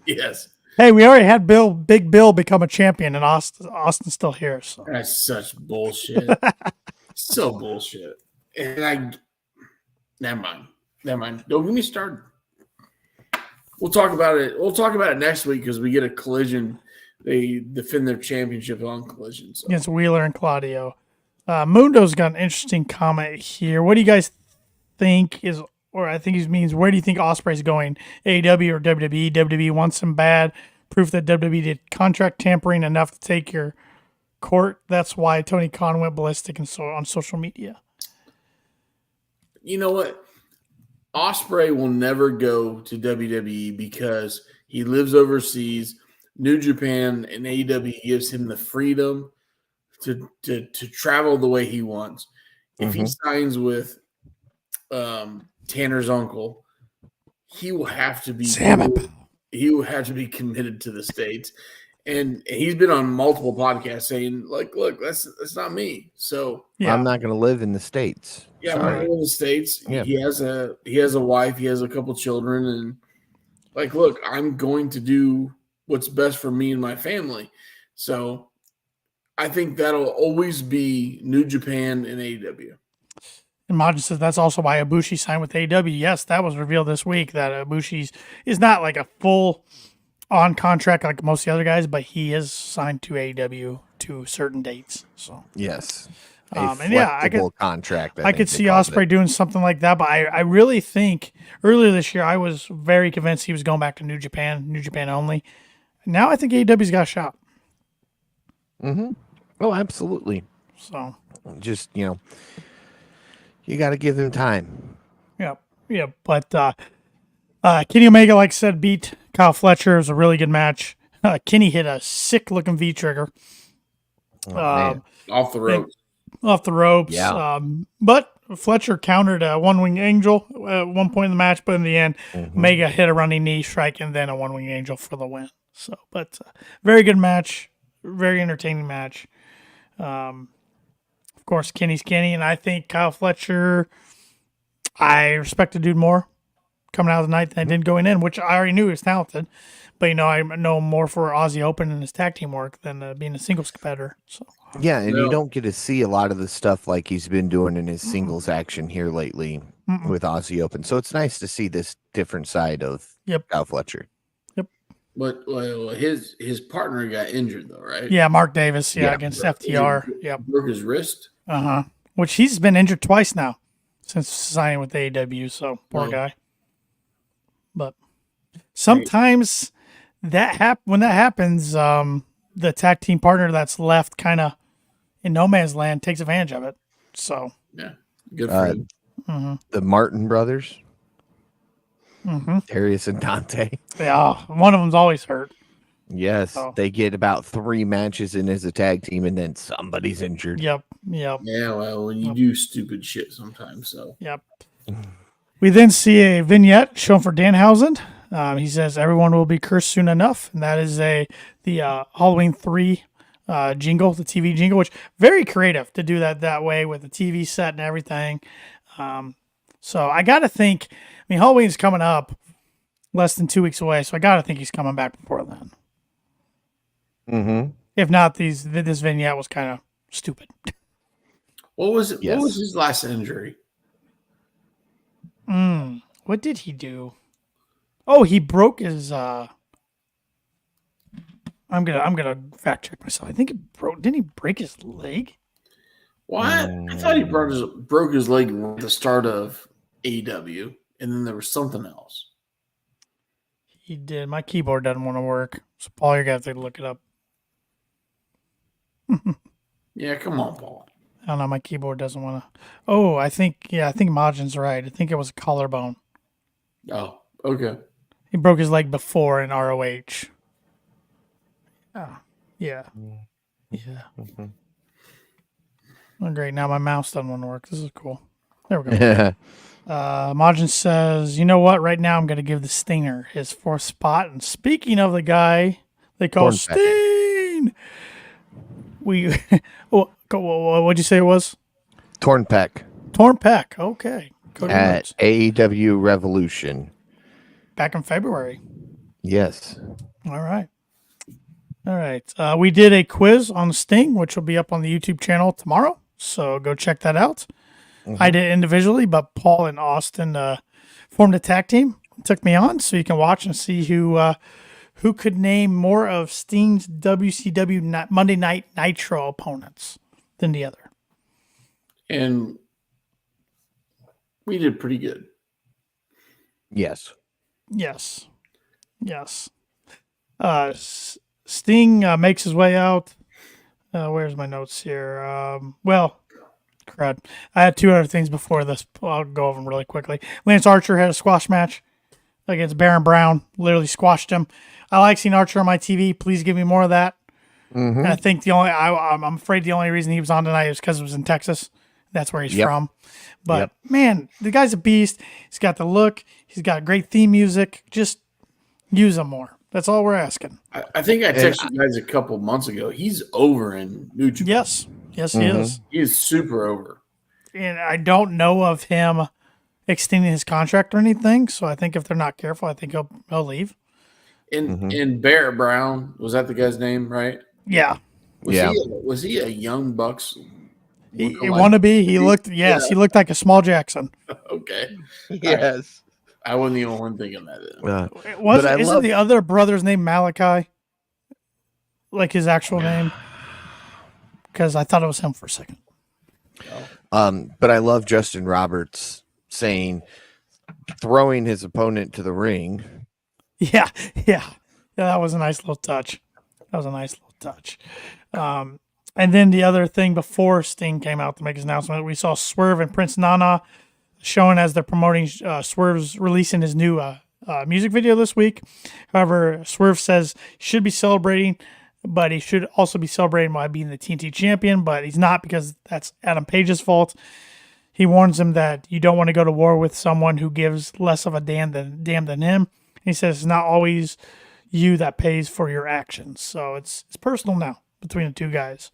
Yes. Hey, we already had Big Bill become a champion, and Austin's still here. So that's such bullshit. So bullshit. And Never mind. Don't get me started. We'll talk about it. We'll talk about it next week because we get a Collision. They defend their championship on Collision. So. Against Wheeler and Claudio. Mundo's got an interesting comment here. What do you guys think is, or I think he means, where do you think Ospreay's going? AEW or WWE? WWE wants him bad. Proof that WWE did contract tampering enough to take your court. That's why Tony Khan went ballistic and so on social media. You know what? Ospreay will never go to WWE because he lives overseas. New Japan and AEW gives him the freedom to travel the way he wants. If he signs with Tanner's uncle, he will have to be committed to the States. And he's been on multiple podcasts saying, like, look, that's not me. So I'm not going to live in the States. Yeah, I'm not in the States. Yeah. He has a wife, he has a couple children, and like, look, I'm going to do what's best for me and my family. So I think that'll always be New Japan and AEW. And Majin says that's also why Ibushi signed with AEW. Yes, that was revealed this week that Ibushi is not like a full on contract like most of the other guys, but he is signed to AEW to certain dates. So yes, I could contract. I could see Ospreay doing something like that, but I really think earlier this year I was very convinced he was going back to New Japan only. Now I think AEW's got a shot. Oh, absolutely. So just you got to give him time. Yeah. But Kenny Omega, like I said, beat Kyle Fletcher. It was a really good match. Kenny hit a sick-looking V-trigger. Off the ropes. Off the ropes. Yeah. But Fletcher countered a one-wing angel at one point in the match, but in the end, Omega hit a running knee strike and then a one-wing angel for the win. So, but very good match. Very entertaining match. Of course, Kenny's Kenny, and I think Kyle Fletcher, I respect the dude more coming out of the night than I did going in, which I already knew he was talented. But, I know more for Aussie Open and his tag team work than being a singles competitor. So yeah, and you don't get to see a lot of the stuff like he's been doing in his singles action here lately with Aussie Open. So it's nice to see this different side of Kyle Fletcher. Yep. But his partner got injured though, right? Yeah, Mark Davis. Yeah, against FTR. Yep. Broke his wrist. Which he's been injured twice now since signing with AEW. So poor guy. But sometimes when that happens, the tag team partner that's left kind of in no man's land takes advantage of it. So yeah, good for him. The Martin brothers, Darius and Dante. Yeah, one of them's always hurt. Yes, they get about 3 matches in as a tag team, and then somebody's injured. Yep. Yeah, well, when you do stupid shit sometimes, so. Yep. We then see a vignette shown for Danhausen. He says everyone will be cursed soon enough, and that is the Halloween 3 jingle, the TV jingle, which very creative to do that way with the TV set and everything. So I got to think, Halloween's coming up less than 2 weeks away, so I got to think he's coming back before then. If not, this vignette was kind of stupid. What was it? Yes. What was his last injury? What did he do? Oh, he broke his. I'm gonna fact check myself. I think he broke. Didn't he break his leg? What? I thought he broke his leg at the start of AEW, and then there was something else. He did. My keyboard doesn't want to work, so Paul, you're gonna have to look it up. Yeah, come on, Paul. I don't know. My keyboard doesn't want to. Oh, I think Majin's right. I think it was a collarbone. Oh, okay. He broke his leg before in ROH. Oh, yeah. Oh, great. Now my mouse doesn't want to work. This is cool. There we go. Majin says, you know what? Right now I'm going to give the Stinger his 4th spot. And speaking of the guy they call Sting, what'd you say it was? Torn Pec. Okay. Cody at Rhodes. AEW Revolution. Back in February. Yes. All right. We did a quiz on Sting, which will be up on the YouTube channel tomorrow. So go check that out. I did individually, but Paul and Austin formed a tag team, took me on, so you can watch and see who could name more of Sting's WCW Monday Night Nitro opponents than the other. And we did pretty good. Yes. Yes. Sting makes his way out. Where's my notes here? Crud. I had two other things before this. I'll go over them really quickly. Lance Archer had a squash match against Baron Brown. Literally squashed him. I like seeing Archer on my TV. Please give me more of that. And I think I'm afraid the only reason he was on tonight is because it was in Texas. That's where he's from. But man, the guy's a beast. He's got the look. He's got great theme music. Just use him more. That's all we're asking. I think I texted you guys a couple months ago. He's over in New Japan. Yes, he is. He is super over. And I don't know of him extending his contract or anything. So I think if they're not careful, I think he'll leave. And Barrett Brown, was that the guy's name, right? Yeah. Was he a Young Bucks? He wanna be. He looked. Yes, he looked like a small Jackson. Okay. Yes. I wasn't the only one thinking that. Isn't the other brother's name Malachi? Like his actual name? Because I thought it was him for a second. But I love Justin Roberts throwing his opponent to the ring. Yeah. That was a nice little touch. And then the other thing before Sting came out to make his announcement, we saw Swerve and Prince Nana showing as they're promoting Swerve's releasing his new music video this week. However, Swerve says he should be celebrating, but he should also be celebrating by being the TNT champion, but he's not because that's Adam Page's fault. He warns him that you don't want to go to war with someone who gives less of a damn than him. He says it's not always you that pays for your actions. So it's personal now between the two guys.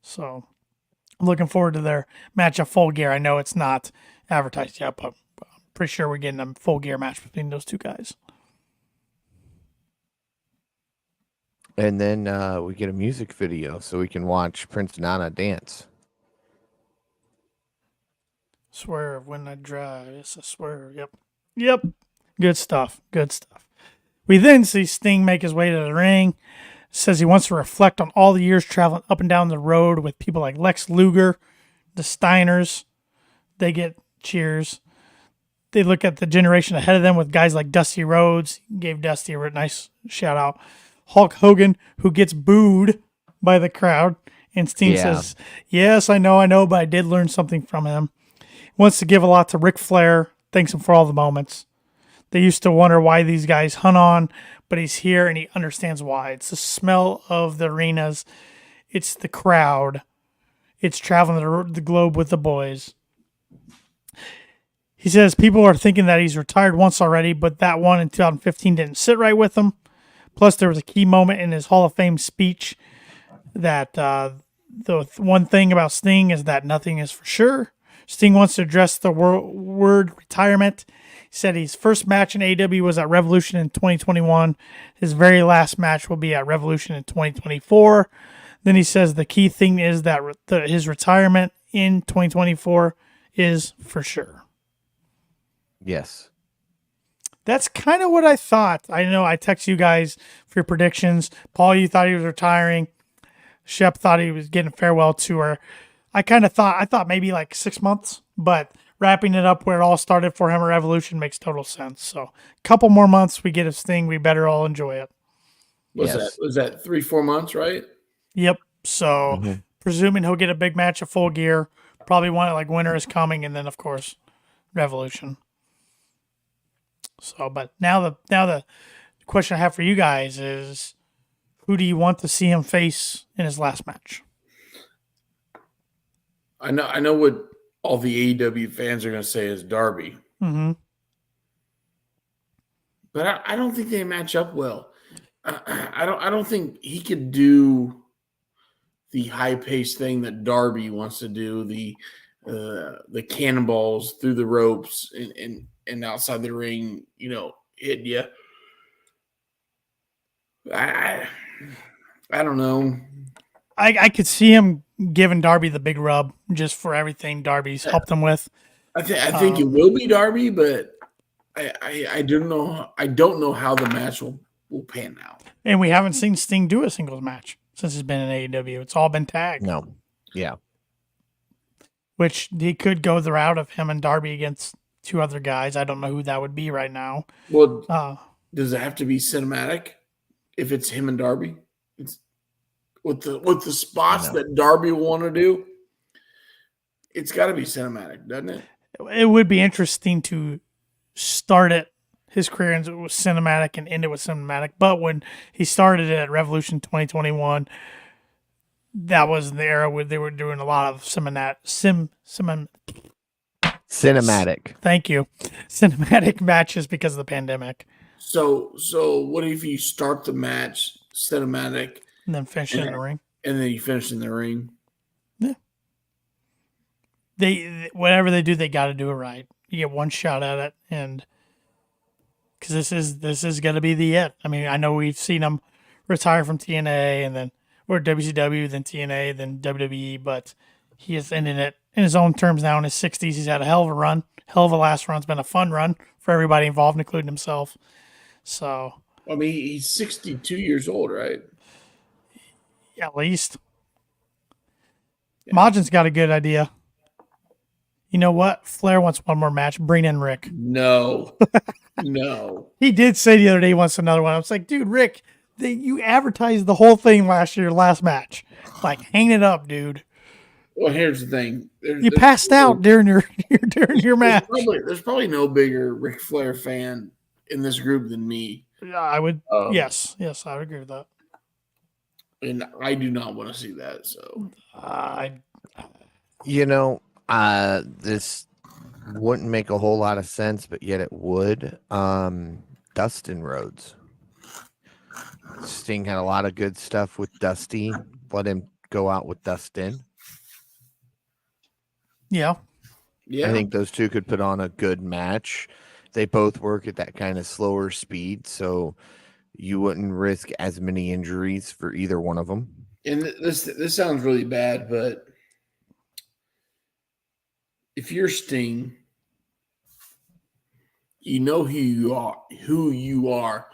So I'm looking forward to their match at Full Gear. I know it's not advertised yet, but I'm pretty sure we're getting a Full Gear match between those two guys. And then we get a music video so we can watch Prince Nana dance. Swerve when I drive. It's a swerve. Yep. Good stuff. We then see Sting make his way to the ring. Says he wants to reflect on all the years traveling up and down the road with people like Lex Luger, the Steiners. They get cheers. They look at the generation ahead of them with guys like Dusty Rhodes. Gave Dusty a nice shout out. Hulk Hogan, who gets booed by the crowd. And Sting says, yes, I know, but I did learn something from him. Wants to give a lot to Ric Flair. Thanks him for all the moments. They used to wonder why these guys hunt on, but he's here and he understands why. It's the smell of the arenas. It's the crowd. It's traveling the globe with the boys. He says people are thinking that he's retired once already, but that one in 2015 didn't sit right with him. Plus, there was a key moment in his Hall of Fame speech that the one thing about Sting is that nothing is for sure. Sting wants to address the word retirement. He said his first match in AEW was at Revolution in 2021. His very last match will be at Revolution in 2024. Then he says the key thing is that his retirement in 2024 is for sure. Yes. That's kind of what I thought. I know I text you guys for your predictions. Paul, you thought he was retiring. Shep thought he was getting a farewell tour. I thought maybe like 6 months, but wrapping it up where it all started for him at Revolution makes total sense. So a couple more months, we get his thing. We better all enjoy it. Was that 3-4 months, right? Yep. So presuming he'll get a big match at Full Gear, probably one like Winter is Coming, and then of course Revolution. So, but now the question I have for you guys is, who do you want to see him face in his last match? I know what all the AEW fans are going to say is Darby. Mm-hmm. But I don't think they match up well. I don't think he could do the high paced thing that Darby wants to do, the cannonballs through the ropes and outside the ring, hit you. I don't know. I could see him giving Darby the big rub just for everything Darby's helped him with. I think it will be Darby, but I don't know. I don't know how the match will pan out. And we haven't seen Sting do a singles match since he's been in AEW. It's all been tag. No. Yeah. Which he could go the route of him and Darby against two other guys. I don't know who that would be right now. Well, does it have to be cinematic if it's him and Darby? It's with the spots that Darby will want to do. It's got to be cinematic, doesn't it? It would be interesting to start his career with cinematic and end it with cinematic. But when he started it at Revolution 2021, that was the era where they were doing a lot of cinematic. Thank you. Cinematic matches because of the pandemic. So what if you start the match cinematic and then finish in the ring? And then you finish in the ring. Yeah. Whatever they do, they got to do it right. You get one shot at it, and because this is going to be the it. I mean, I know we've seen him retire from TNA and then or WCW, then TNA, then WWE, but he has ended it in his own terms now in his 60s. He's had a hell of a run, hell of a last run. It's been a fun run for everybody involved, including himself. So, I mean, he's 62 years old, right? Yeah, at least. Yeah. Majin's got a good idea. You know what? Flair wants one more match. Bring in Rick. No. No. He did say the other day he wants another one. I was like, dude, Rick, you advertised the whole thing last match. Like, hang it up, dude. Well, here's the thing. You passed out during your match. There's probably no bigger Ric Flair fan in this group than me. I would. Yes, I would agree with that. And I do not want to see that. So, this wouldn't make a whole lot of sense, but yet it would. Dustin Rhodes. Sting had a lot of good stuff with Dusty. Let him go out with Dustin. Yeah. I think those two could put on a good match. They both work at that kind of slower speed, so you wouldn't risk as many injuries for either one of them. And this sounds really bad, but if you're Sting, you know who you are.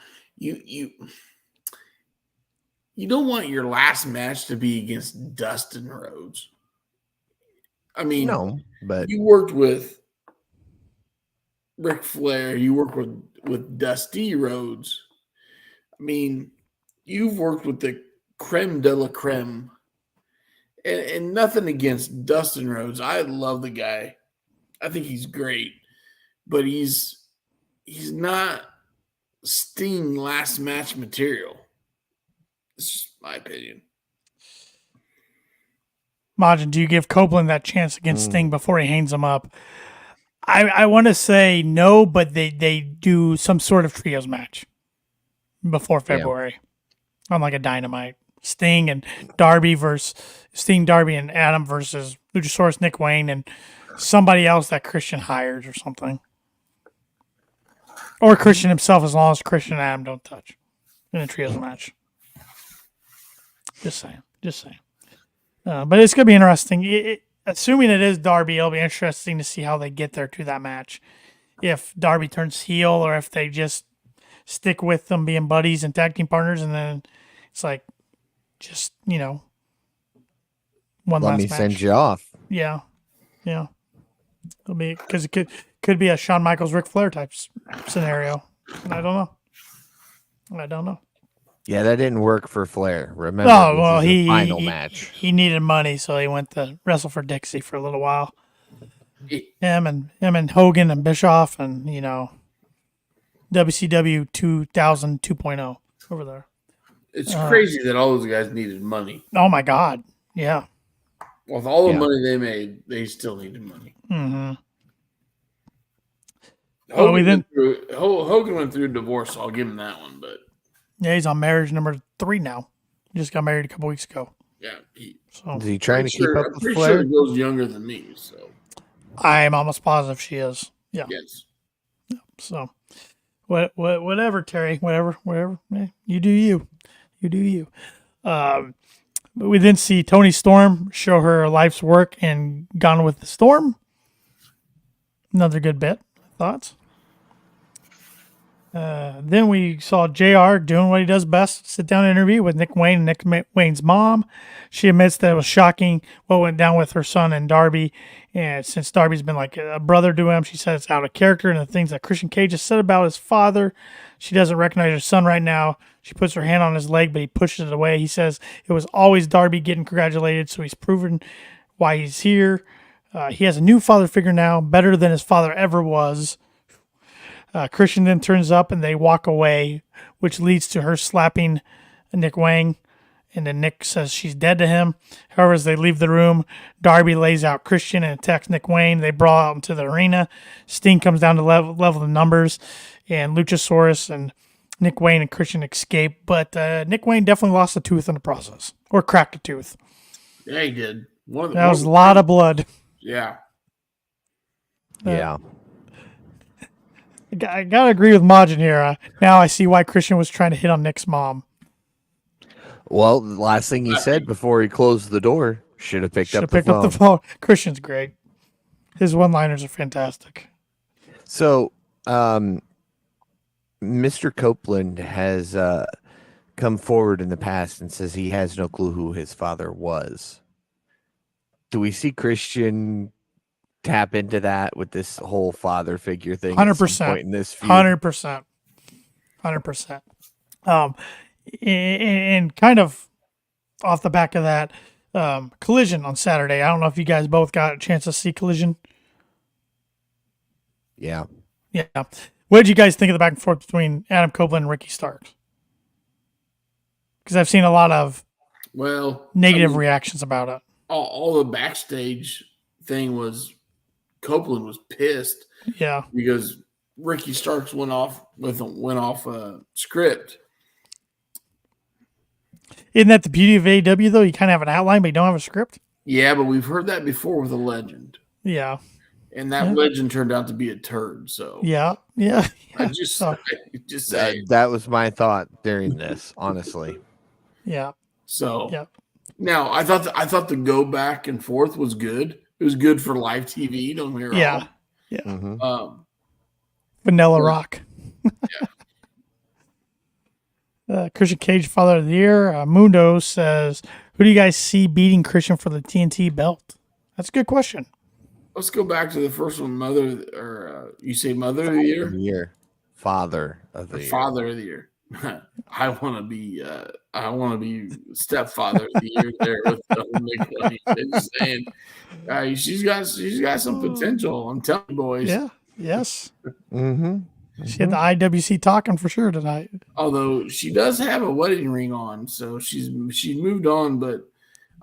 You don't want your last match to be against Dustin Rhodes. I mean, no, but you worked with Ric Flair, you worked with Dusty Rhodes. I mean, you've worked with the creme de la creme. And nothing against Dustin Rhodes. I love the guy. I think he's great. But he's not Sting last match material. It's just my opinion. Majin, do you give Copeland that chance against Sting before he hangs him up? I want to say no, but they do some sort of trios match before February on like a Dynamite. Sting, Darby, and Adam versus Luchasaurus, Nick Wayne, and somebody else that Christian hires or something. Or Christian himself, as long as Christian and Adam don't touch in a trios match. Just saying. But it's going to be interesting. Assuming it is Darby, it'll be interesting to see how they get there to that match. If Darby turns heel or if they just stick with them being buddies and tag team partners, and then it's like, just, one last match. Let me send you off. Yeah. It'll be, because it could be a Shawn Michaels, Ric Flair type scenario. I don't know. Yeah, that didn't work for Flair. Remember, final match. He needed money, so he went to wrestle for Dixie for a little while. Him and Hogan and Bischoff and WCW 2000 2.0 over there. It's crazy that all those guys needed money. Oh my God! Yeah. With all the money they made, they still needed money. Mm-hmm. Hogan went through a divorce, so I'll give him that one. But yeah, he's on marriage number 3 now. He just got married a couple weeks ago. Yeah. Is he trying to keep up with Flair? I'm pretty sure the girl's younger than me, so. I'm almost positive she is. Yeah. Yes. Yeah, so, whatever, Terry. Whatever. You do you. You do you. But we then see Toni Storm show her life's work in Gone with the Storm. Another good bit. Thoughts? Then we saw JR doing what he does best, sit down interview with Nick Wayne and Nick Wayne's mom. She admits that it was shocking what went down with her son and Darby. And since Darby's been like a brother to him, she says it's out of character and the things that Christian Cage has said about his father. She doesn't recognize her son right now. She puts her hand on his leg, but he pushes it away. He says it was always Darby getting congratulated, so he's proven why he's here. He has a new father figure now, better than his father ever was. Christian then turns up and they walk away, which leads to her slapping Nick Wayne. And then Nick says she's dead to him. However, as they leave the room, Darby lays out Christian and attacks Nick Wayne. They brawl out into the arena. Sting comes down to level the numbers. And Luchasaurus and Nick Wayne and Christian escape. But Nick Wayne definitely lost a tooth in the process. Or cracked a tooth. Yeah, he did. That was a lot of blood. Yeah. Yeah. I gotta agree with Majin here. Now I see why Christian was trying to hit on Nick's mom. Well, the last thing he said before he closed the door, should have picked up the phone. Christian's great. His one-liners are fantastic. So, Mr. Copeland has come forward in the past and says he has no clue who his father was. Do we see Christian tap into that with this whole father figure thing? 100% in this feud? 100%. And kind of off the back of that, Collision on Saturday. I don't know if you guys both got a chance to see Collision. Yeah. What did you guys think of the back and forth between Adam Copeland and Ricky Starks? Because I've seen a lot of negative reactions about it. All the backstage thing was Copeland was pissed. Yeah. Because Ricky Starks went off script. Isn't that the beauty of AEW though? You kind of have an outline, but you don't have a script. Yeah, but we've heard that before with a legend. Yeah. And that legend turned out to be a turd. So yeah. I just that was my thought during this, honestly. Yeah. So yeah. Now I thought the go back and forth was good. It was good for live TV. Don't get me wrong. Yeah. Mm-hmm. Vanilla Rock. Christian Cage, Father of the Year. Mundo says, "Who do you guys see beating Christian for the TNT belt?" That's a good question. Let's go back to the first one. You say Mother of the Year? Father of the Year. Father of the Year. I want to be stepfather of the year there with Nick Wayne. Just saying, she's got some potential. I'm telling you, boys. Yeah. Yes. Mm-hmm. She had the IWC talking for sure tonight. Although she does have a wedding ring on, so she's moved on, but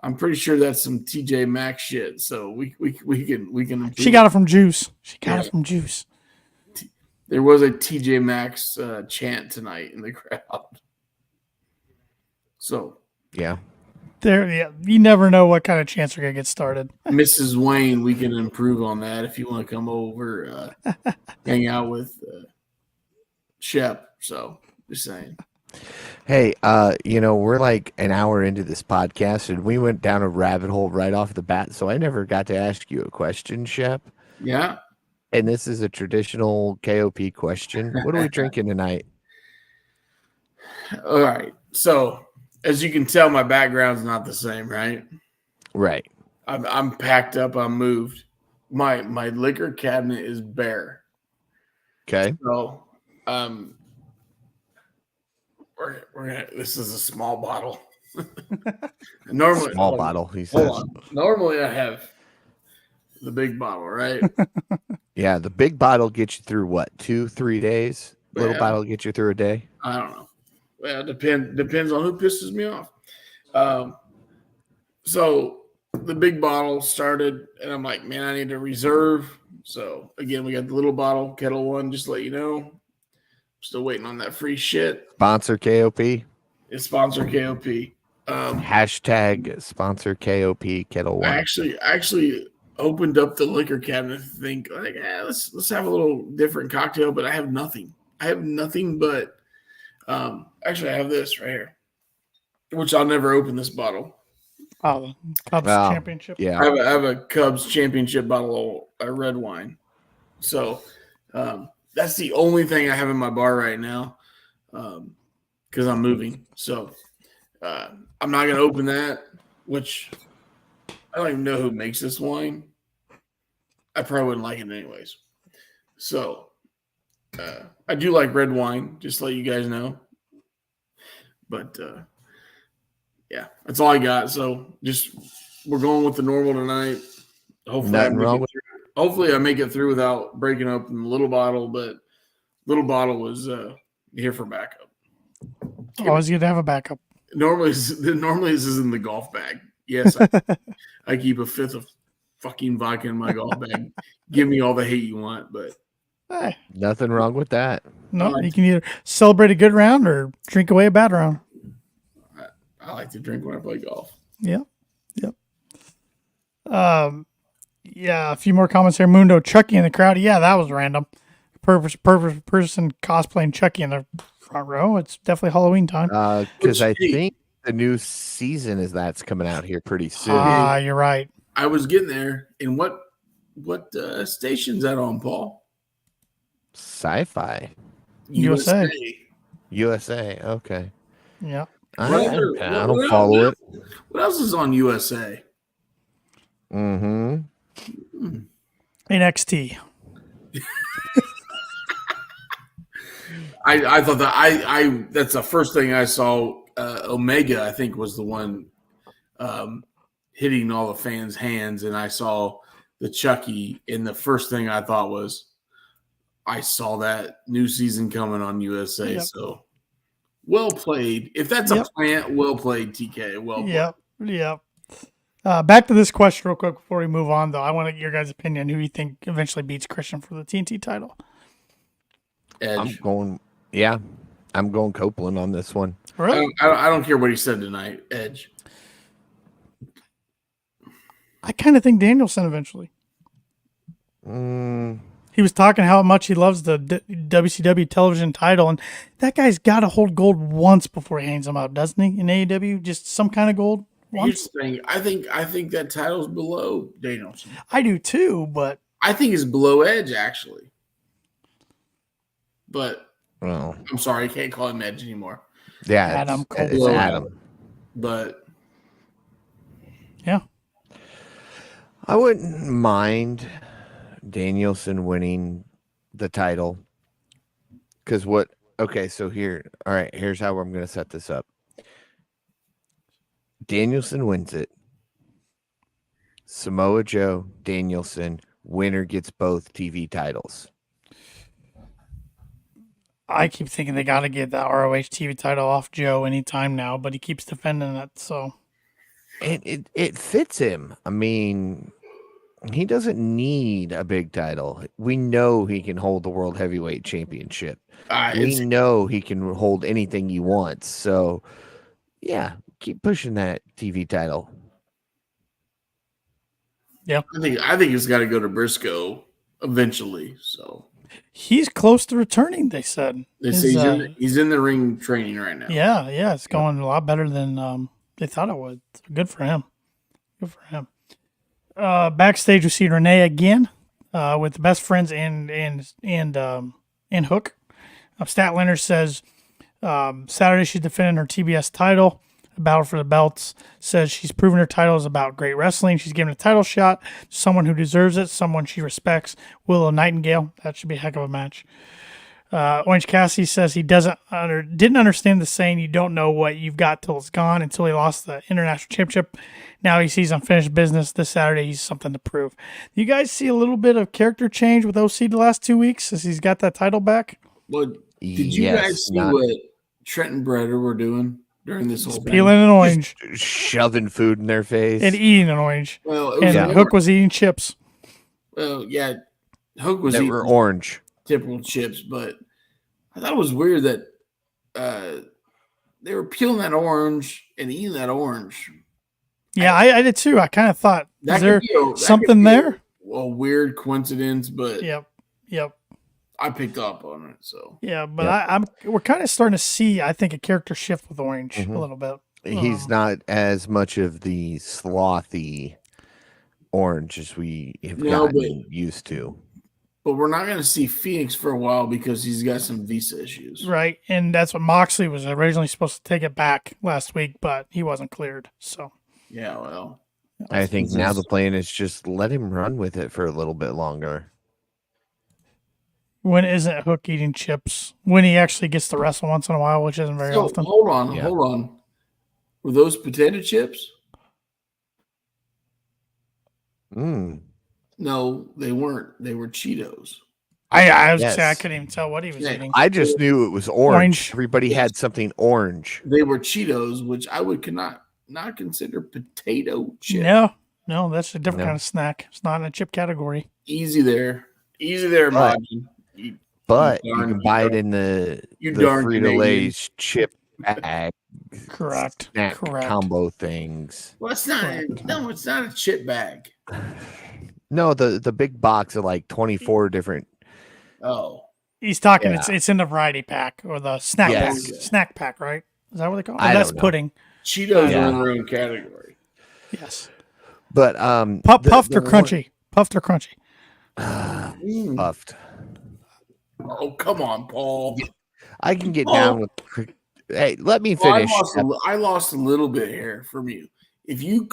I'm pretty sure that's some TJ Maxx shit. So we can. She got it from Juice. There was a TJ Maxx chant tonight in the crowd. So yeah, you never know what kind of chants are gonna get started. Mrs. Wayne, we can improve on that if you want to come over, hang out with Shep. So just saying. Hey, we're like an hour into this podcast and we went down a rabbit hole right off the bat. So I never got to ask you a question, Shep. Yeah. And this is a traditional KOP question. What are we drinking tonight? All right. So as you can tell, my background's not the same, right? Right. I'm packed up. I'm moved. My liquor cabinet is bare. Okay. So, this is a small bottle. Normally, small bottle. He says. Normally, I have the big bottle, right? Yeah, the big bottle gets you through what, 2-3 days? Little bottle gets you through a day. I don't know. Well, it depends on who pisses me off. So the big bottle started, and I'm like, man, I need to reserve. So again, we got the little bottle, Kettle One. Just to let you know, still waiting on that free shit. Sponsor KOP. It's sponsor KOP. Hashtag sponsor KOP Kettle One. I actually opened up the liquor cabinet to think like, let's have a little different cocktail, but I have nothing. I have nothing but actually I have this right here, which I'll never open this bottle. Oh, the Cubs Oh, championship. Yeah. I have a Cubs championship bottle of red wine. So that's the only thing I have in my bar right now because I'm moving. So I'm not going to open that, which I don't even know who makes this wine. I probably wouldn't like it anyways. So I do like red wine, just to let you guys know. But yeah, that's all I got. So just we're going with the normal tonight. Hopefully I make it through without breaking open the little bottle, but little bottle was here for backup. Always good to have a backup. Normally this is in the golf bag. Yes, I keep a fifth of fucking vodka in my golf bag. Give me all the hate you want, but Hey, Nothing wrong with that. no, you can either celebrate a good round or drink away a bad round. I like to drink when I play golf. Yep. Yeah, a few more comments here. Mundo, Chucky in the crowd. Yeah, that was random. Purpose person cosplaying Chucky in the front row. It's definitely Halloween time. Because I think the new season that's coming out here pretty soon. You're right. I was getting there. And what station's that on, Paul? Sci-fi. USA. USA. Okay. Yeah. I don't follow it. What else is on USA? Mm-hmm. NXT. I thought that I that's the first thing I saw. Omega, I think, was the one hitting all the fans' hands, and I saw the Chucky. And the first thing I thought was, I saw that new season coming on USA. Yep. So well played. If that's a plant, well played, TK. Well played. Yep. Back to this question real quick before we move on, though. I want to get your guys' opinion. Who you think eventually beats Christian for the TNT title? Edge. I'm going Copeland on this one. Really? I don't care what he said tonight. Edge. I kind of think Danielson eventually. He was talking how much he loves the WCW television title, and that guy's got to hold gold once before he hangs him out, doesn't he? In AEW, just some kind of gold once. I think that title's below Danielson. I do too, but I think it's below Edge actually. But Well, I'm sorry, I can't call him Edge anymore. yeah, Adam it's Cole. Adam. But yeah, I wouldn't mind Danielson winning the title. Because so here's how I'm going to set this up. Danielson wins it. Samoa Joe, Danielson, winner gets both TV titles. I keep thinking they got to get that ROH TV title off Joe anytime now, but he keeps defending it. So, and it fits him. I mean, he doesn't need a big title. We know he can hold the World Heavyweight Championship. We know he can hold anything he wants. So, yeah, keep pushing that TV title. Yeah, I think it's got to go to Briscoe eventually. So he's close to returning. They said he's in the ring training right now. Yeah, it's going a lot better than they thought it would. So good for him. Backstage, we see Renee again with the best friends and Hook. Statlander says Saturday she's defending her TBS title. The battle for the belts says she's proven her title is about great wrestling. She's given a title shot to someone who deserves it, someone she respects. Willow Nightingale. That should be a heck of a match. Orange Cassidy says he didn't understand the saying, you don't know what you've got till it's gone, until he lost the international championship. Now he sees unfinished business. This Saturday he's something to prove. You guys see a little bit of character change with OC the last 2 weeks since he's got that title back? Well, did you guys see what Trent and Breder were doing during this whole thing? Peeling an orange. Just shoving food in their face. And eating an orange. Well, Hook was eating chips. Well, yeah, Hook was eating orange. Typical chips, but I thought it was weird that they were peeling that orange and eating that orange. Yeah, I did too. I kind of thought, is there something there? A weird coincidence, but Yep. I picked up on it. So yeah, but we're kind of starting to see, I think, a character shift with Orange a little bit. He's not as much of the slothy Orange as we have No, gotten used to. but we're not going to see Phoenix for a while because he's got some visa issues. Right, and that's what Moxley was originally supposed to take it back last week, but he wasn't cleared. So Yeah, well, I think now the plan is just let him run with it for a little bit longer. when isn't Hook eating chips? When he actually gets to wrestle once in a while, which isn't very often. Hold on. Were those potato chips? No, they weren't. They were Cheetos. I was gonna say I couldn't even tell what he was eating. I just knew it was orange. Everybody had something orange. They were Cheetos, which I would not consider potato chips. No, that's a different kind of snack. It's not in a chip category. Easy there, Martin. But you can buy it in the Frito-Lay's chip bag. Correct. Snack combo things. Well, it's not. No, it's not a chip bag. No, the big box of like 24 different. Oh, he's talking. Yeah. It's in the variety pack or the snack pack. Snack pack, right? Is that what they call it? That's pudding. Cheetos are in their own category. Yes, but puffed or crunchy? Puffed or crunchy? Puffed. Oh, come on, Paul. I can get down with. Hey, let me finish. I lost a little bit here from you. If you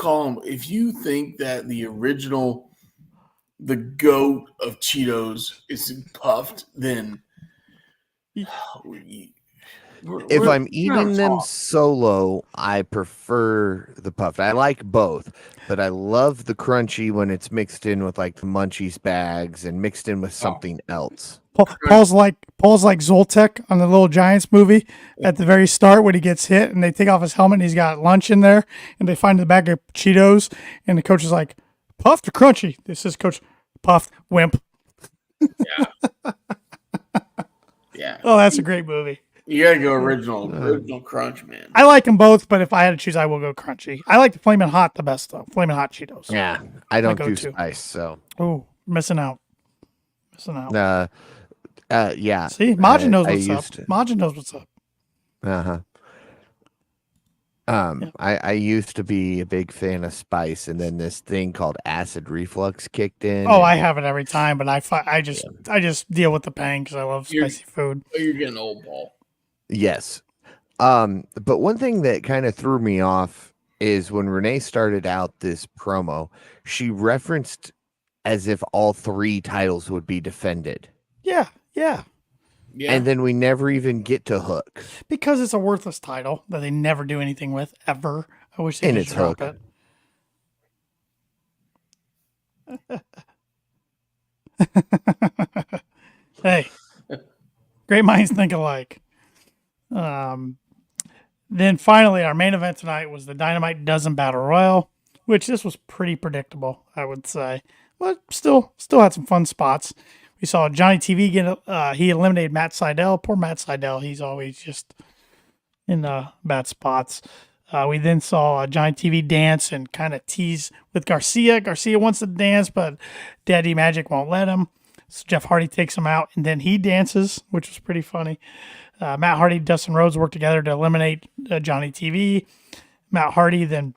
think that the original, the goat of Cheetos is puffed, then if I'm eating them solo, I prefer the puffed. I like both, but I love the crunchy when it's mixed in with like the Munchies bags and mixed in with something else. Paul's like Zoltek on the Little Giants movie at the very start when he gets hit and they take off his helmet and he's got lunch in there and they find the bag of Cheetos and the coach is like, puffed or crunchy? This is Coach puffed, wimp. Yeah. Oh, that's a great movie. You gotta go original crunch, man. I like them both, but if I had to choose, I will go crunchy. I like the Flamin' Hot the best though. Flamin' Hot Cheetos. Yeah, I don't do spice, so. Oh, missing out. Yeah. See, Majin knows what's up. Majin knows what's up. I used to be a big fan of spice, and then this thing called acid reflux kicked in. Oh, I have it every time, but I just deal with the pain because I love spicy food. You're getting old, Paul. Yes. But one thing that kind of threw me off is when Renee started out this promo, she referenced as if all 3 titles would be defended. Yeah. And then we never even get to Hook. Because it's a worthless title that they never do anything with, ever. I wish they could drop it. Hey. Great minds think alike. Then finally, our main event tonight was the Dynamite Dozen Battle Royal, which this was pretty predictable, I would say. But still had some fun spots. We saw Johnny TV he eliminated Matt Sydal. Poor Matt Sydal. He's always just in bad spots. We then saw Johnny TV dance and kind of tease with Garcia. Garcia wants to dance, but Daddy Magic won't let him. So Jeff Hardy takes him out, and then he dances, which was pretty funny. Matt Hardy, Dustin Rhodes work together to eliminate Johnny TV. Matt Hardy then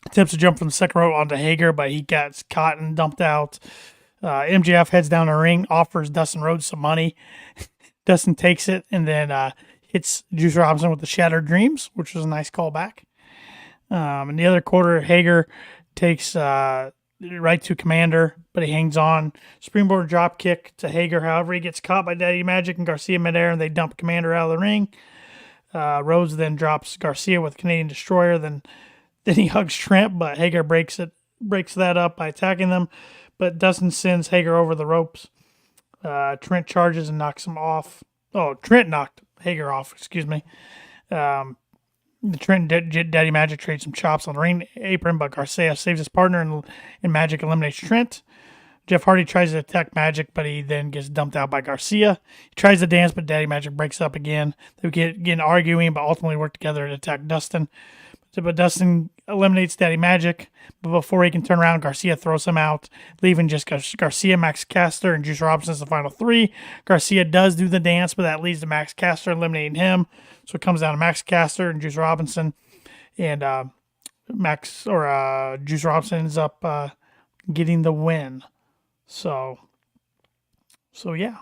attempts to jump from the second rope onto Hager, but he gets caught and dumped out. MJF heads down the ring, offers Dustin Rhodes some money. Dustin takes it and then hits Juice Robinson with the Shattered Dreams, which was a nice callback. In the other quarter, Hager takes right to Commander, but he hangs on. Springboard drop kick to Hager. However, he gets caught by Daddy Magic and Garcia midair, and they dump Commander out of the ring. Rhodes then drops Garcia with Canadian Destroyer. Then he hugs Trent, but Hager breaks that up by attacking them. But Dustin sends Hager over the ropes. Trent charges and knocks him off. Oh, Trent knocked Hager off, excuse me. Trent Daddy Magic trades some chops on the ring apron, but Garcia saves his partner and Magic eliminates Trent. Jeff Hardy tries to attack Magic, but he then gets dumped out by Garcia. He tries to dance, but Daddy Magic breaks up again. They get arguing, but ultimately work together to attack Dustin. But Dustin eliminates Daddy Magic, but before he can turn around, Garcia throws him out, leaving just Garcia, Max Caster, and Juice Robinson as the final 3. Garcia does do the dance, but that leads to Max Caster eliminating him. So it comes down to Max Caster and Juice Robinson. and Juice Robinson ends up getting the win. So yeah.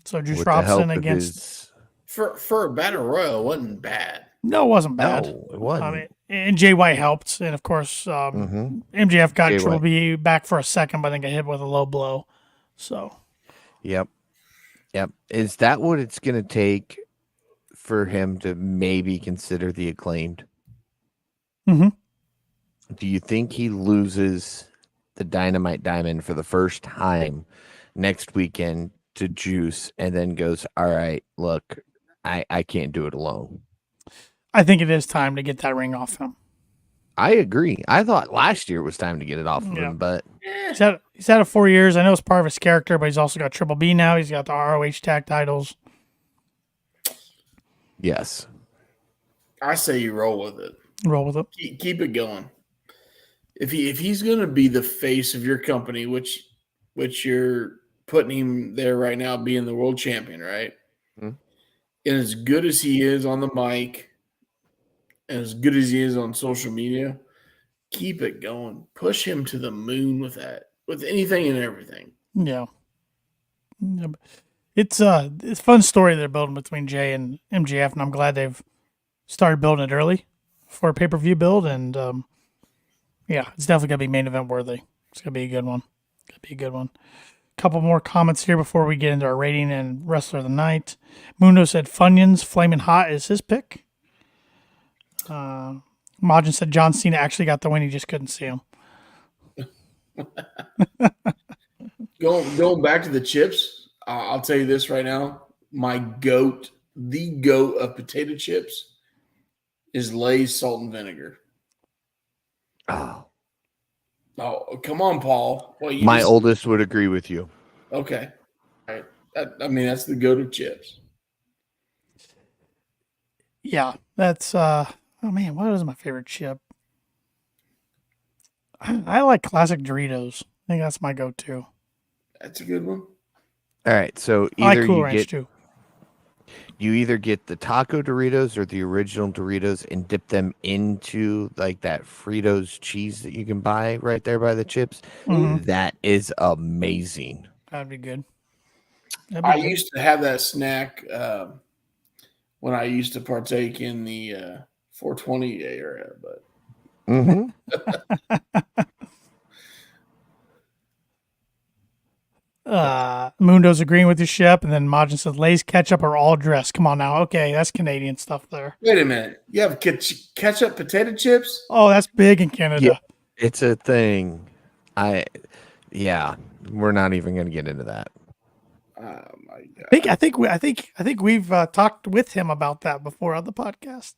So Juice With the help Robinson of against his. For a battle royal, it wasn't bad. no, it wasn't bad. No, it wasn't. And Jay White helped, and of course MJF got Jay Triple White. B back for a second, but then got hit with a low blow. So Yep. Is that what it's going to take for him to maybe consider the Acclaimed? Mm-hmm. Do you think he loses the Dynamite Diamond for the first time next weekend to Juice and then goes, all right, look, I can't do it alone? I think it is time to get that ring off him. I agree. I thought last year was time to get it off of him, but he's had it 4 years. I know it's part of his character, but he's also got Triple B now. He's got the ROH Tag Titles. yes. I say you roll with it. Roll with it. Keep it going. If he's going to be the face of your company, which you're putting him there right now, being the world champion, right? Mm-hmm. And as good as he is on the mic, and as good as he is on social media, keep it going. Push him to the moon with that, with anything and everything. Yeah. It's a fun story they're building between Jay and MJF, and I'm glad they've started building it early for a pay-per-view build, and it's definitely gonna be main event worthy. It's gonna be a good one. Couple more comments here before we get into our rating and wrestler of the night. Mundo said Funyuns Flamin' Hot is his pick. Majin said John Cena actually got the win, he just couldn't see him. Going back to the chips, I'll tell you this right now. The goat of potato chips is Lay's salt and vinegar. Oh, come on, Paul. Well, my oldest would agree with you. Okay. All right. That's the goat of chips. Yeah, that's oh man, what is my favorite chip? I like classic Doritos. I think that's my go-to. That's a good one. All right, so I like either Cool Ranch too. You either get the taco Doritos or the original Doritos and dip them into like that Fritos cheese that you can buy right there by the chips. Mm-hmm. That is amazing. That'd be good. I used to have that snack when I used to partake in the 420 era, but Mundo's agreeing with you, Shep, and then Majin says Lay's ketchup are all dressed. Come on now. Okay, that's Canadian stuff there. Wait a minute. You have ketchup potato chips? Oh, that's big in Canada. Yeah, it's a thing. We're not even going to get into that. Oh my god. I think we've talked with him about that before on the podcast.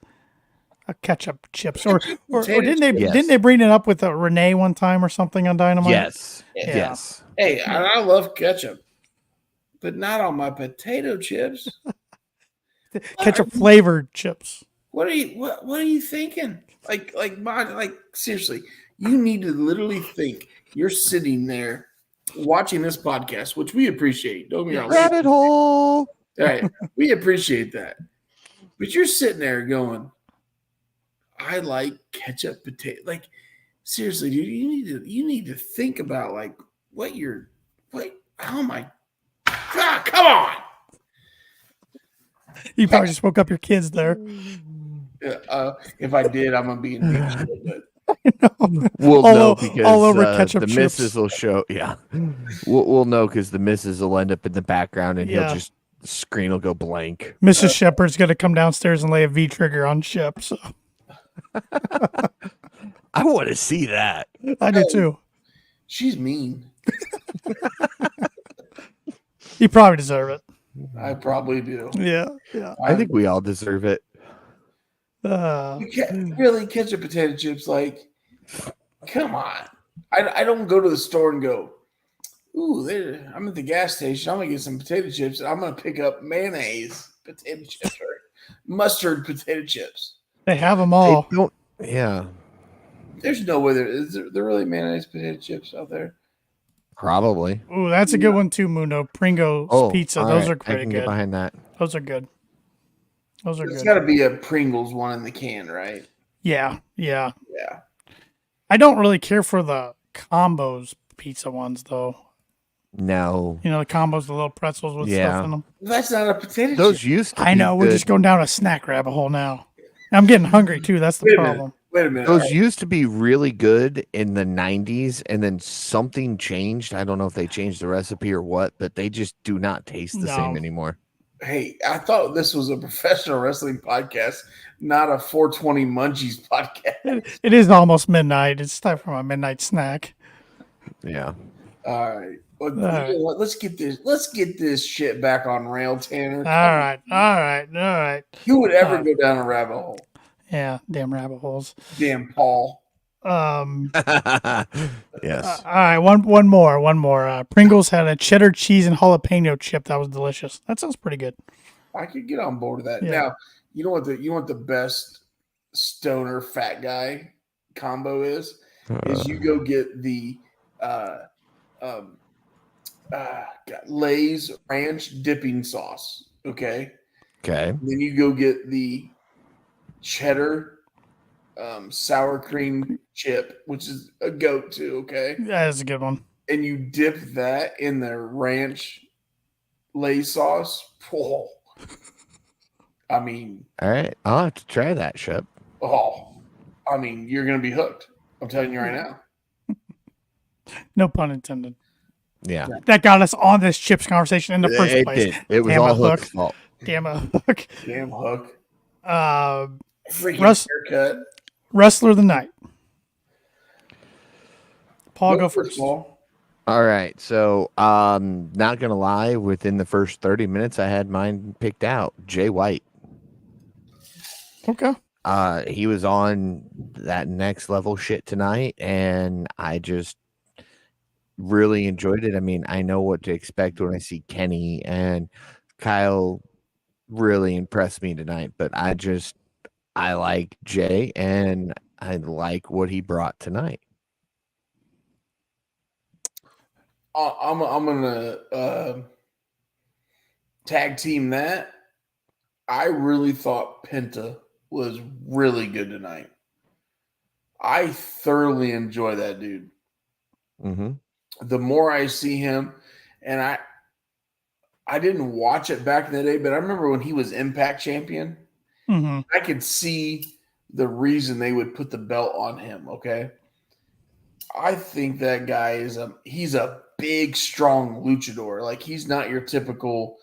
Ketchup chips, or didn't they bring it up with Renee one time or something on Dynamite? Yes. Yeah. Yes. Hey, I love ketchup, but not on my potato chips. Ketchup flavored chips. What are you thinking? Like seriously, you need to literally think. You're sitting there watching this podcast, which we appreciate. Don't be wrong. Rabbit hole. All right, we appreciate that. But you're sitting there going, I like ketchup potato. Like, seriously, dude, you need to think about like oh my God, come on. You probably just woke up your kids there. If I did, I'm gonna be in big shit, but We'll know because all over ketchup the chips. missus will show. Yeah, we'll know because the missus will end up in the background and the screen will go blank. Mrs. Shepard's gonna come downstairs and lay a V trigger on Shep. So I want to see that. I do too. She's mean. You probably deserve it. I probably do. Yeah. I think we all deserve it. You can't really ketchup potato chips. Like, come on. I don't go to the store and go, ooh, I'm at the gas station. I'm going to get some potato chips. And I'm going to pick up mayonnaise potato chips or mustard potato chips. They have them all. Yeah. There's no way there really mayonnaise potato chips out there. Probably. Ooh, that's a good one too, Mundo. Pringles pizza. Those are pretty I can good. get behind that. Those are good. It's got to be a Pringles one in the can, right? Yeah. Yeah. I don't really care for the combos pizza ones though. No. You know, the combos, the little pretzels with Yeah. stuff in them. That's not a potato chip. Those used to I be know, we're good. just going down a snack rabbit hole now. I'm getting hungry too. That's the problem. Wait a minute. Those used to be really good in the 90s, and then something changed. I don't know if they changed the recipe or what, but they just do not taste the same No. anymore. Hey, I thought this was a professional wrestling podcast, not a 420 Munchies podcast. It is almost midnight. It's time for my midnight snack. Yeah. All right. Well, All you right. know what? Let's get this shit back on rail, Tanner. All right. Who would ever go down a rabbit hole? Yeah, damn rabbit holes. Damn Paul. Yes. All right, one more. Pringles had a cheddar cheese and jalapeno chip that was delicious. That sounds pretty good. I could get on board with that. Yeah. Now, you know what the best stoner fat guy combo is you go get the Lay's ranch dipping sauce, okay? Okay. Then you go get the cheddar sour cream chip, which is a go-to, okay? That is a good one. And you dip that in the ranch Lay's sauce. Oh, I mean, All right. I'll have to try that, Shep. you're gonna be hooked. I'm telling you right now. No pun intended. Yeah. That got us on this chips conversation in the first It place. did. It was Damn all a hook. Hook's fault. Damn a hook. Damn hook. Russ- Freaking haircut. Wrestler of the night. Paul, go first. Paul. All right. So, not gonna lie, within the first 30 minutes, I had mine picked out. Jay White. Okay. He was on that next level shit tonight, and I just really enjoyed it. I mean, I know what to expect when I see Kenny, and Kyle really impressed me tonight, but I like Jay, and I like what he brought tonight. I'm gonna tag team that. I really thought Penta was really good tonight. I thoroughly enjoy that dude. Mm-hmm. The more I see him, and I didn't watch it back in the day, but I remember when he was Impact champion, Mm-hmm. I could see the reason they would put the belt on him. Okay, I think that guy he's a big, strong luchador. Like, he's not your typical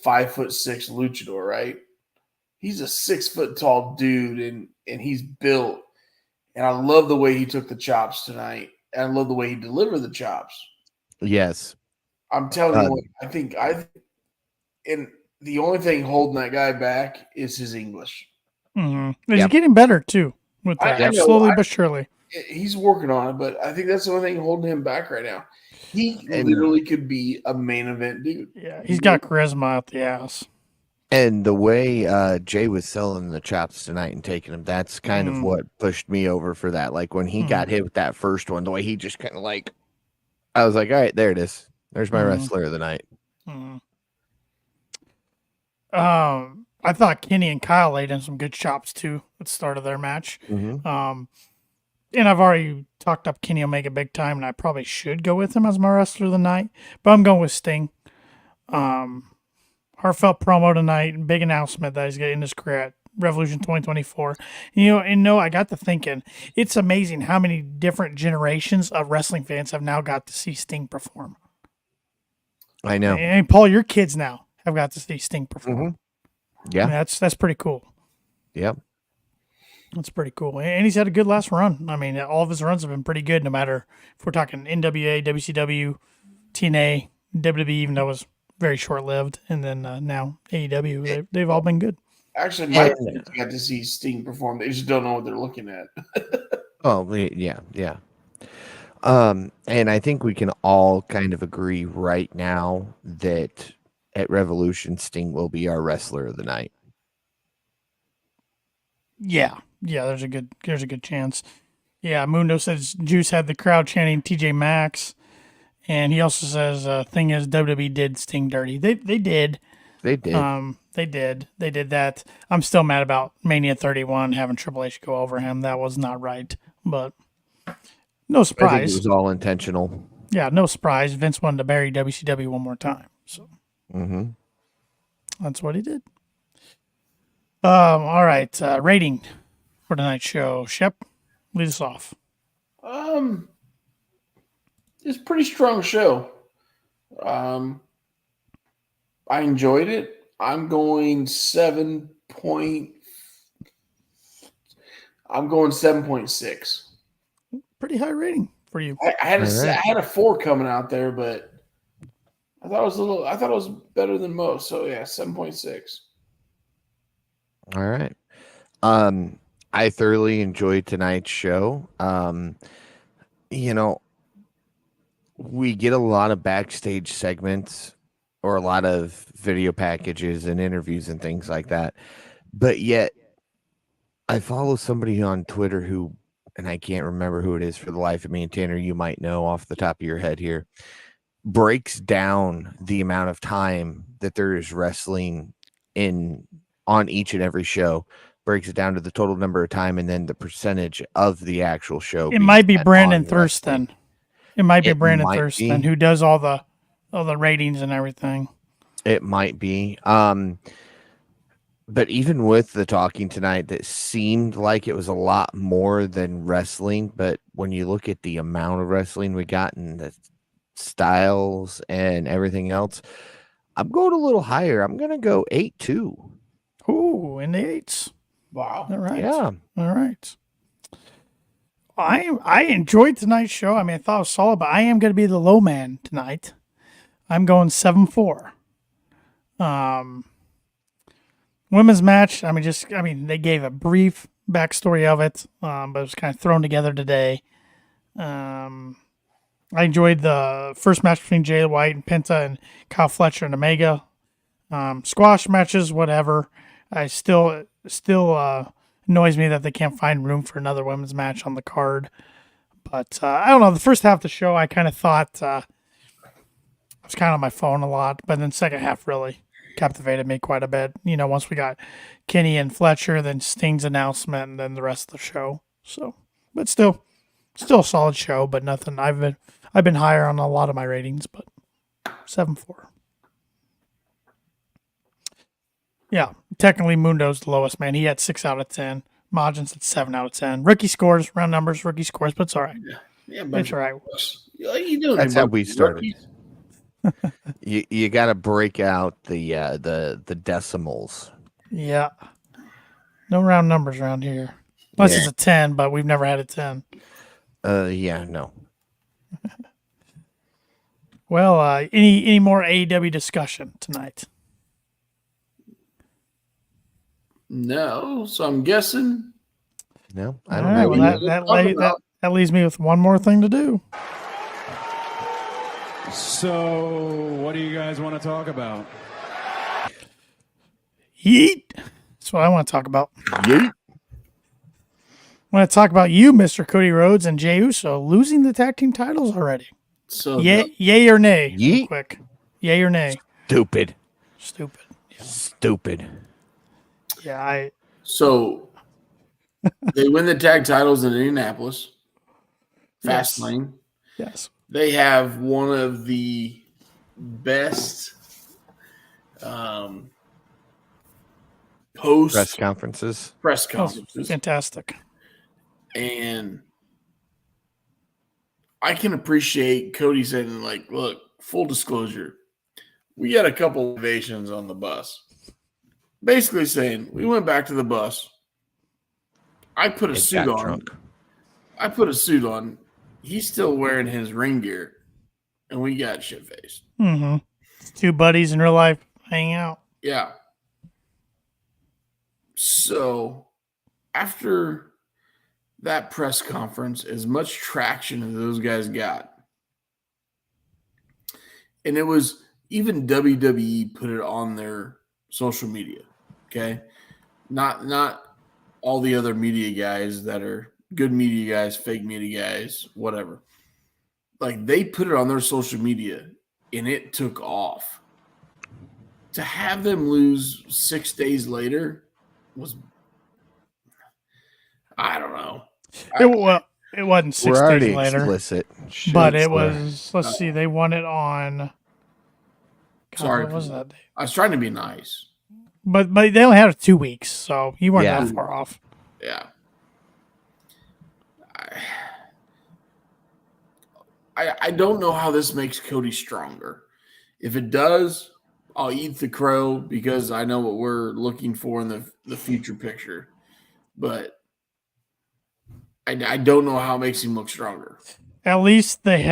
5'6" luchador, right? He's a 6 foot tall dude, and he's built. And I love the way he took the chops tonight. And I love the way he delivered the chops. Yes. I'm telling you what, and the only thing holding that guy back is his English. Mm-hmm. He's getting better too with that. I know, slowly but surely. He's working on it, but I think that's the only thing holding him back right now. He literally could be a main event dude. Yeah, he's got charisma out the ass. And the way Jay was selling the chops tonight and taking them, that's kind of what pushed me over for that. Like, when he got hit with that first one, the way he just kind of I was like, all right, there it is. There's my wrestler of the night. I thought Kenny and Kyle laid in some good chops too at the start of their match. Mm-hmm. And I've already talked up Kenny Omega big time, and I probably should go with him as my wrestler of the night, but I'm going with Sting. Heartfelt promo tonight, big announcement that he's getting his career at Revolution 2024. I got to thinking, it's amazing how many different generations of wrestling fans have now got to see Sting perform. I know. And Paul, your kids now have got to see Sting perform. Mm-hmm. Yeah. I mean, that's pretty cool. Yep. That's pretty cool. And he's had a good last run. I mean, all of his runs have been pretty good, no matter if we're talking NWA, WCW, TNA, WWE, even though it was very short-lived, and then now AEW. They've all been good. Actually, my kids got to see Sting perform. They just don't know what they're looking at. Oh, yeah. And I think we can all kind of agree right now that at Revolution, Sting will be our wrestler of the night. Yeah, there's a good chance. Yeah, Mundo says Juice had the crowd chanting TJ Maxx, and he also says thing is WWE did Sting dirty. They did. They did. They did that. I'm still mad about Mania 31 having Triple H go over him. That was not right, but no I think it surprise. was all intentional. Yeah, no surprise. Vince wanted to bury WCW one more time, so that's what he did. All right. Rating for tonight's show. Shep, lead us off. It's a pretty strong show. I enjoyed it. I'm going 7.6. Pretty high rating for you. I had a 4 coming out there, but I thought it was better than most. So yeah, 7.6. All right. I thoroughly enjoyed tonight's show. We get a lot of backstage segments or a lot of video packages and interviews and things like that. But yet I follow somebody on Twitter who, and I can't remember who it is for the life of me, and Tanner, you might know off the top of your head here, breaks down the amount of time that there is wrestling on each and every show, breaks it down to the total number of time and then the percentage of the actual show. It might be Brandon Thurston. It might be Brandon Thurston who does all the ratings and everything. It might be. But even with the talking tonight, that seemed like it was a lot more than wrestling. But when you look at the amount of wrestling we got and the styles and everything else, I'm going a little higher. I'm going to go 8.2. Ooh, in the 8s. Wow. All right. Yeah. All right. I enjoyed tonight's show. I mean, I thought it was solid, but I am going to be the low man tonight. I'm going 7.4. Women's match. They gave a brief backstory of it, but it was kind of thrown together today. I enjoyed the first match between Jay White and Penta and Kyle Fletcher and Omega. Squash matches, whatever. I still annoys me that they can't find room for another women's match on the card. But I don't know. The first half of the show, I kind of thought I was kind of on my phone a lot, but then second half really captivated me quite a bit. Once we got Kenny and Fletcher, then Sting's announcement, and then the rest of the show. So, but still a solid show, but nothing. I've been higher on a lot of my ratings, but 7.4. Yeah, technically Mundo's the lowest, man. He had 6 out of 10. Majin's at 7 out of 10. Rookie scores, round numbers, rookie scores, but it's all right. Yeah, it's all right. What are you doing? That's how we started. You got to break out the decimals. Yeah. No round numbers around here. Unless it's a 10, but we've never had a 10. Yeah, no. Well, any more AEW discussion tonight? No, so I'm guessing. No, I don't know. Well, that leaves me with one more thing to do. So, what do you guys want to talk about? Yeet. That's what I want to talk about. Yeet. I want to talk about you, Mr. Cody Rhodes and Jey Uso, losing the tag team titles already. So yay or nay? Yeet. Real quick. Yay or nay? Stupid. Yeah. Stupid. Yeah, So they win the tag titles in Indianapolis. Fastlane. Yes. They have one of the best post Press conferences. Fantastic. And I can appreciate Cody saying, like, look, full disclosure, we got a couple ovations on the bus. Basically saying, we went back to the bus. I put a suit on. He's still wearing his ring gear. And we got shit-faced. Mm-hmm. Two buddies in real life hanging out. Yeah. So, after that press conference, as much traction as those guys got, and it was even WWE put it on their social media, okay? Not all the other media guys that are good media guys, fake media guys, whatever. Like, they put it on their social media, and it took off. to have them lose 6 days later was, I don't know. It wasn't 6 We're days already later, explicit. but it Sure. was. Let's see, they won it on. God, Sorry, what was that day? I was trying to be nice. But they only had it 2 weeks, so you weren't Yeah. that far off. Yeah. I don't know how this makes Cody stronger. If it does, I'll eat the crow because I know what we're looking for in the future picture. But I don't know how it makes him look stronger. At least they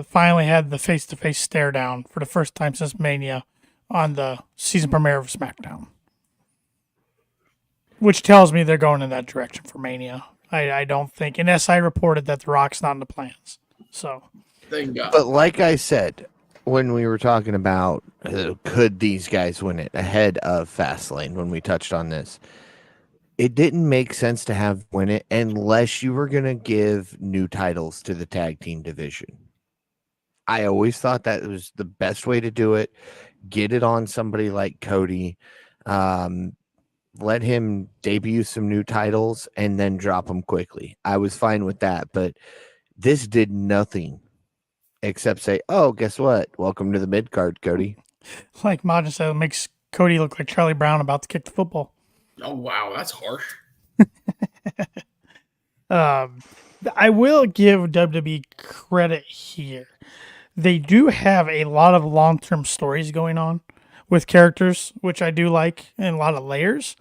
finally had the face-to-face stare down for the first time since Mania on the season premiere of SmackDown, which tells me they're going in that direction for Mania. I don't think, and SI reported that The Rock's not in the plans. So, Thank God. But like I said, when we were talking about could these guys win it ahead of Fastlane, when we touched on this, it didn't make sense to have win it unless you were going to give new titles to the tag team division. I always thought that was the best way to do it. Get it on somebody like Cody. Let him debut some new titles and then drop them quickly. I was fine with that, but this did nothing except say, oh, guess what? Welcome to the mid card, Cody. like Majin said, it makes Cody look like Charlie Brown about to kick the football. Oh, wow. That's harsh. I will give WWE credit here. They do have a lot of long-term stories going on with characters, which I do like, and a lot of layers.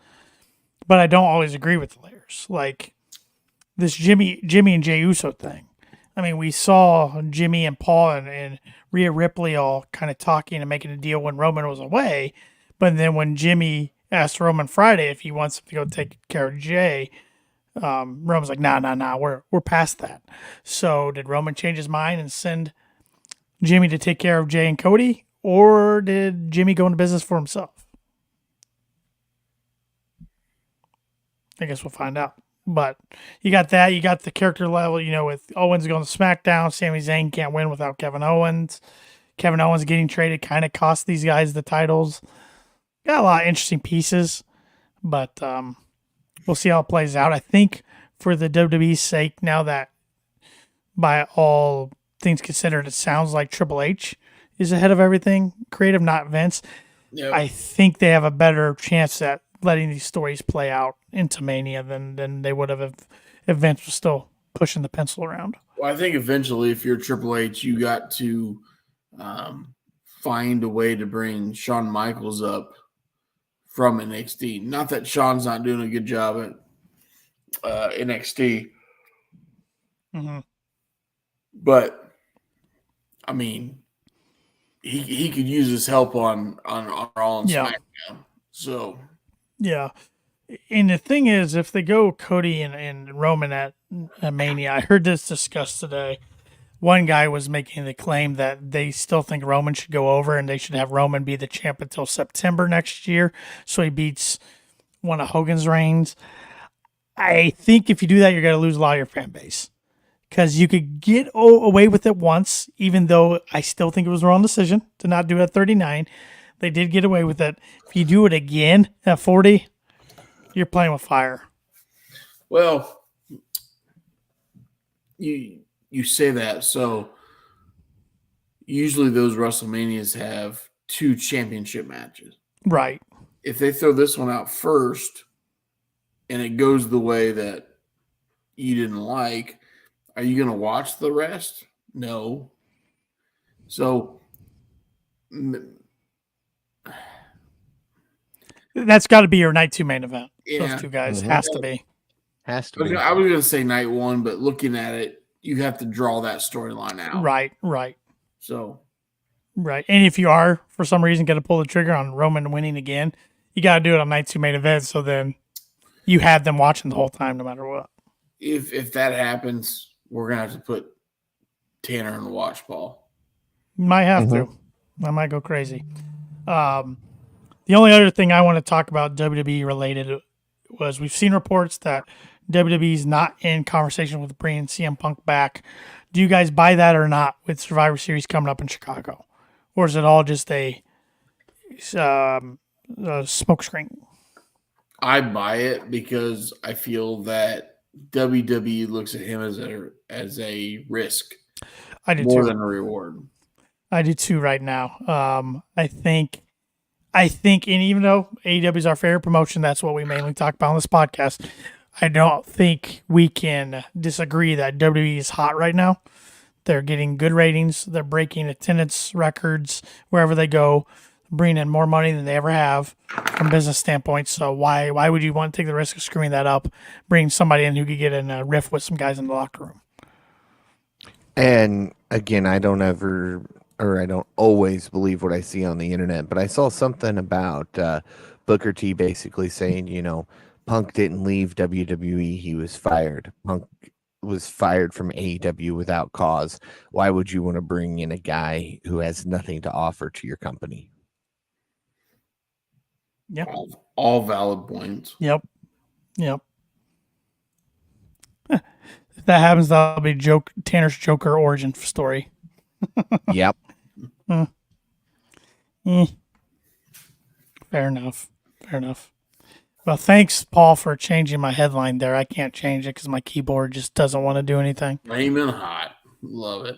But I don't always agree with the layers. Like this Jimmy and Jey Uso thing. I mean, we saw Jimmy and Paul and Rhea Ripley all kind of talking and making a deal when Roman was away. But then when Jimmy asked Roman Friday if he wants to go take care of Jay, Roman's like, nah, we're past that. So did Roman change his mind and send Jimmy to take care of Jay and Cody? Or did Jimmy go into business for himself? I guess we'll find out. But you got that. You got the character level, with Owens going to SmackDown. Sami Zayn can't win without Kevin Owens. Kevin Owens getting traded kind of cost these guys the titles. Got a lot of interesting pieces. But we'll see how it plays out. I think for the WWE's sake, now that by all things considered, it sounds like Triple H is ahead of everything. Creative, not Vince. Yep. I think they have a better chance at letting these stories play out into Mania than they would have if Vince was still pushing the pencil around. Well, I think eventually, if you're Triple H, you got to find a way to bring Shawn Michaels up from NXT. Not that Shawn's not doing a good job at NXT, but I mean, he could use his help on Raw and SmackDown. So yeah. And the thing is, if they go Cody and Roman at Mania, I heard this discussed today. One guy was making the claim that they still think Roman should go over and they should have Roman be the champ until September next year so he beats one of Hogan's reigns. I think if you do that, you're going to lose a lot of your fan base because you could get away with it once, even though I still think it was the wrong decision to not do it at 39. They did get away with it. If you do it again at 40, you're playing with fire. Well, you say that, so usually those WrestleManias have 2 championship matches. Right. If they throw this one out first and it goes the way that you didn't like, are you going to watch the rest? No. So that's got to be your night 2 main event. Yeah. Those 2 guys has to be. Has to be. I was going to say night 1, but looking at it, you have to draw that storyline out. Right. So, right. And if you are, for some reason, going to pull the trigger on Roman winning again, you got to do it on night 2 main event. So then you have them watching the whole time, no matter what. If that happens, we're going to have to put Tanner in the watch, Paul. You might have to. I might go crazy. The only other thing I want to talk about WWE related was we've seen reports that WWE's not in conversation with bringing CM Punk back. Do you guys buy that or not with Survivor Series coming up in Chicago? Or is it all just a smokescreen. I buy it because I feel that WWE looks at him as a risk I do more too. than a reward. I do too right now. I think, and even though AEW is our favorite promotion, that's what we mainly talk about on this podcast. I don't think we can disagree that WWE is hot right now. They're getting good ratings. They're breaking attendance records wherever they go, bringing in more money than they ever have from a business standpoint. So why would you want to take the risk of screwing that up, bring somebody in who could get in a riff with some guys in the locker room? And again, I don't always believe what I see on the internet, but I saw something about Booker T basically saying, Punk didn't leave WWE, he was fired. Punk was fired from AEW without cause. Why would you want to bring in a guy who has nothing to offer to your company? Yep. All valid points. Yep. If that happens, that'll be Tanner's Joker origin story. Yep. Fair enough. Well, thanks, Paul, for changing my headline there. I can't change it because my keyboard just doesn't want to do anything. Flaming hot. Love it.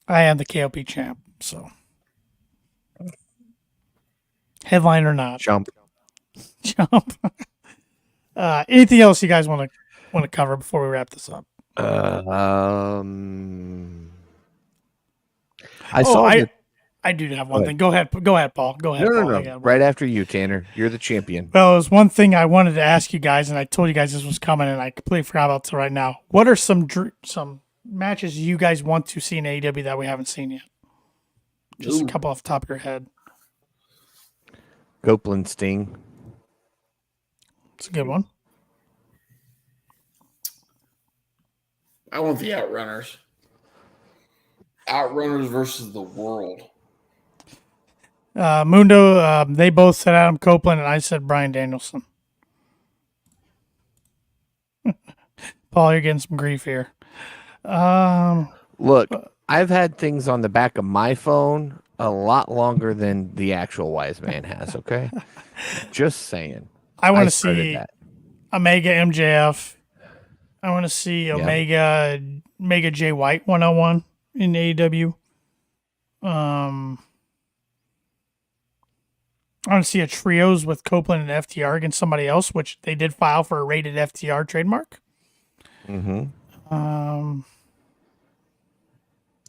I am the KOP champ, so headline or not, Jump. Anything else you guys want to cover before we wrap this up? I do have one thing. Go ahead, Paul. Go ahead, Paul. No. Right after you, Tanner. You're the champion. Well, there's one thing I wanted to ask you guys, and I told you guys this was coming, and I completely forgot about it till right now. What are some matches you guys want to see in AEW that we haven't seen yet? Just a couple off the top of your head. Copeland Sting. It's a good one. I want the Outrunners. Outrunners versus the World. Mundo, they both said Adam Copeland, and I said Bryan Danielson. Paul, you're getting some grief here. Look, I've had things on the back of my phone a lot longer than the actual wise man has, okay? Just saying. I want to see Omega MJF. I want to see Omega Jay White 101 in AEW. I want to see a trios with Copeland and FTR against somebody else, which they did file for a rated FTR trademark. Mm-hmm. And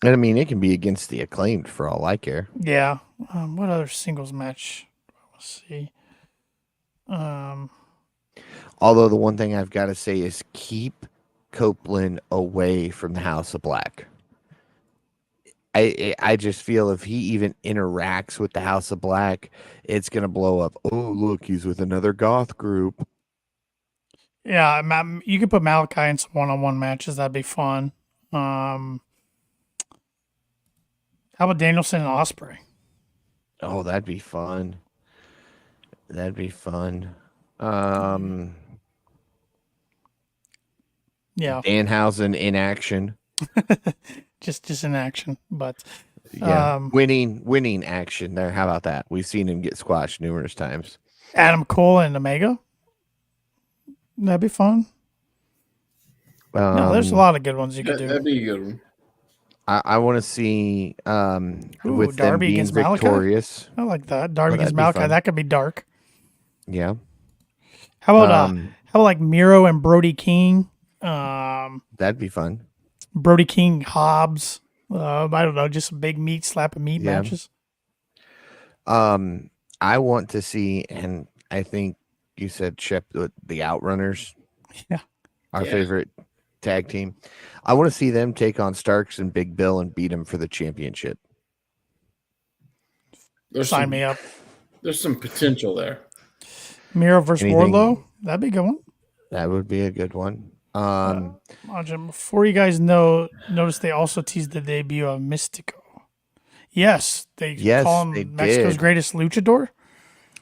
I mean, it can be against the Acclaimed for all I care. Yeah. What other singles match? Let's see. Although the one thing I've got to say is keep Copeland away from the House of Black. I just feel if he even interacts with the House of Black, it's going to blow up. Oh, look, he's with another goth group. Yeah, you could put Malachi in some one-on-one matches. That'd be fun. How about Danielson and Ospreay? Oh, that'd be fun. Yeah. Danhausen in action. just in action, but winning action there. How about that? We've seen him get squashed numerous times. Adam Cole and Omega. That'd be fun. No, there's a lot of good ones you could do. That'd be a good one. I want to see with Darby them being against victorious. Malachi? I like that. Darby against Malachi. That could be dark. Yeah. How about like Miro and Brody King? That'd be fun. Brody King, Hobbs. I don't know, just some big slapping meat matches. I want to see, and I think you said Shep, the Outrunners. Yeah. Our favorite tag team. I want to see them take on Starks and Big Bill and beat them for the championship. Sign me up. There's some potential there. Miro versus Wardlow. That'd be a good one. That would be a good one. Before you guys notice they also teased the debut of Mystico. Yes, they call him Mexico's greatest luchador.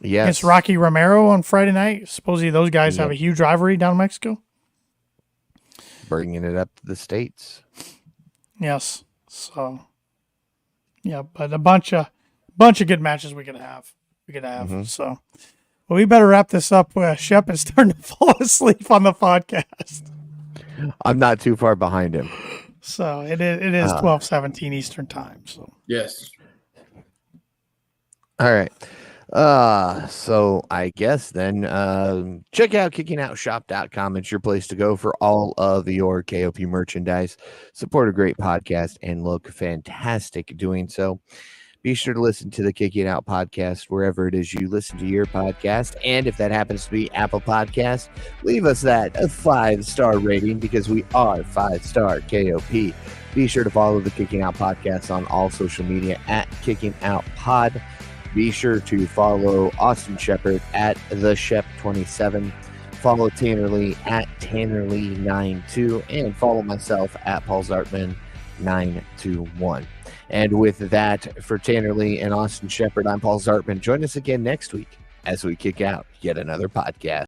Yes. Against Rocky Romero on Friday night. Supposedly those guys have a huge rivalry down in Mexico. Bringing it up to the States. Yes. So, yeah, but a bunch of bunch of good matches we could have. Mhm. So, well, we better wrap this up. Shep is starting to fall asleep on the podcast. I'm not too far behind him. So it is 12:17 Eastern time. So Yes. All right. So I guess then check out kickingOutShop.com. It's your place to go for all of your KOP merchandise. Support a great podcast and look fantastic doing so. Be sure to listen to the Kicking Out podcast wherever it is you listen to your podcast. And if that happens to be Apple Podcasts, leave us that a 5-star rating because we are 5-star KOP. Be sure to follow the Kicking Out podcast on all social media at Kicking Out Pod. Be sure to follow Austin Shepard at the Shep27. Follow Tanner Lee at TannerLee92 and follow myself at Paul Zartman921. And with that, for Tanner Lee and Austin Shepard, I'm Paul Zartman. Join us again next week as we kick out yet another podcast.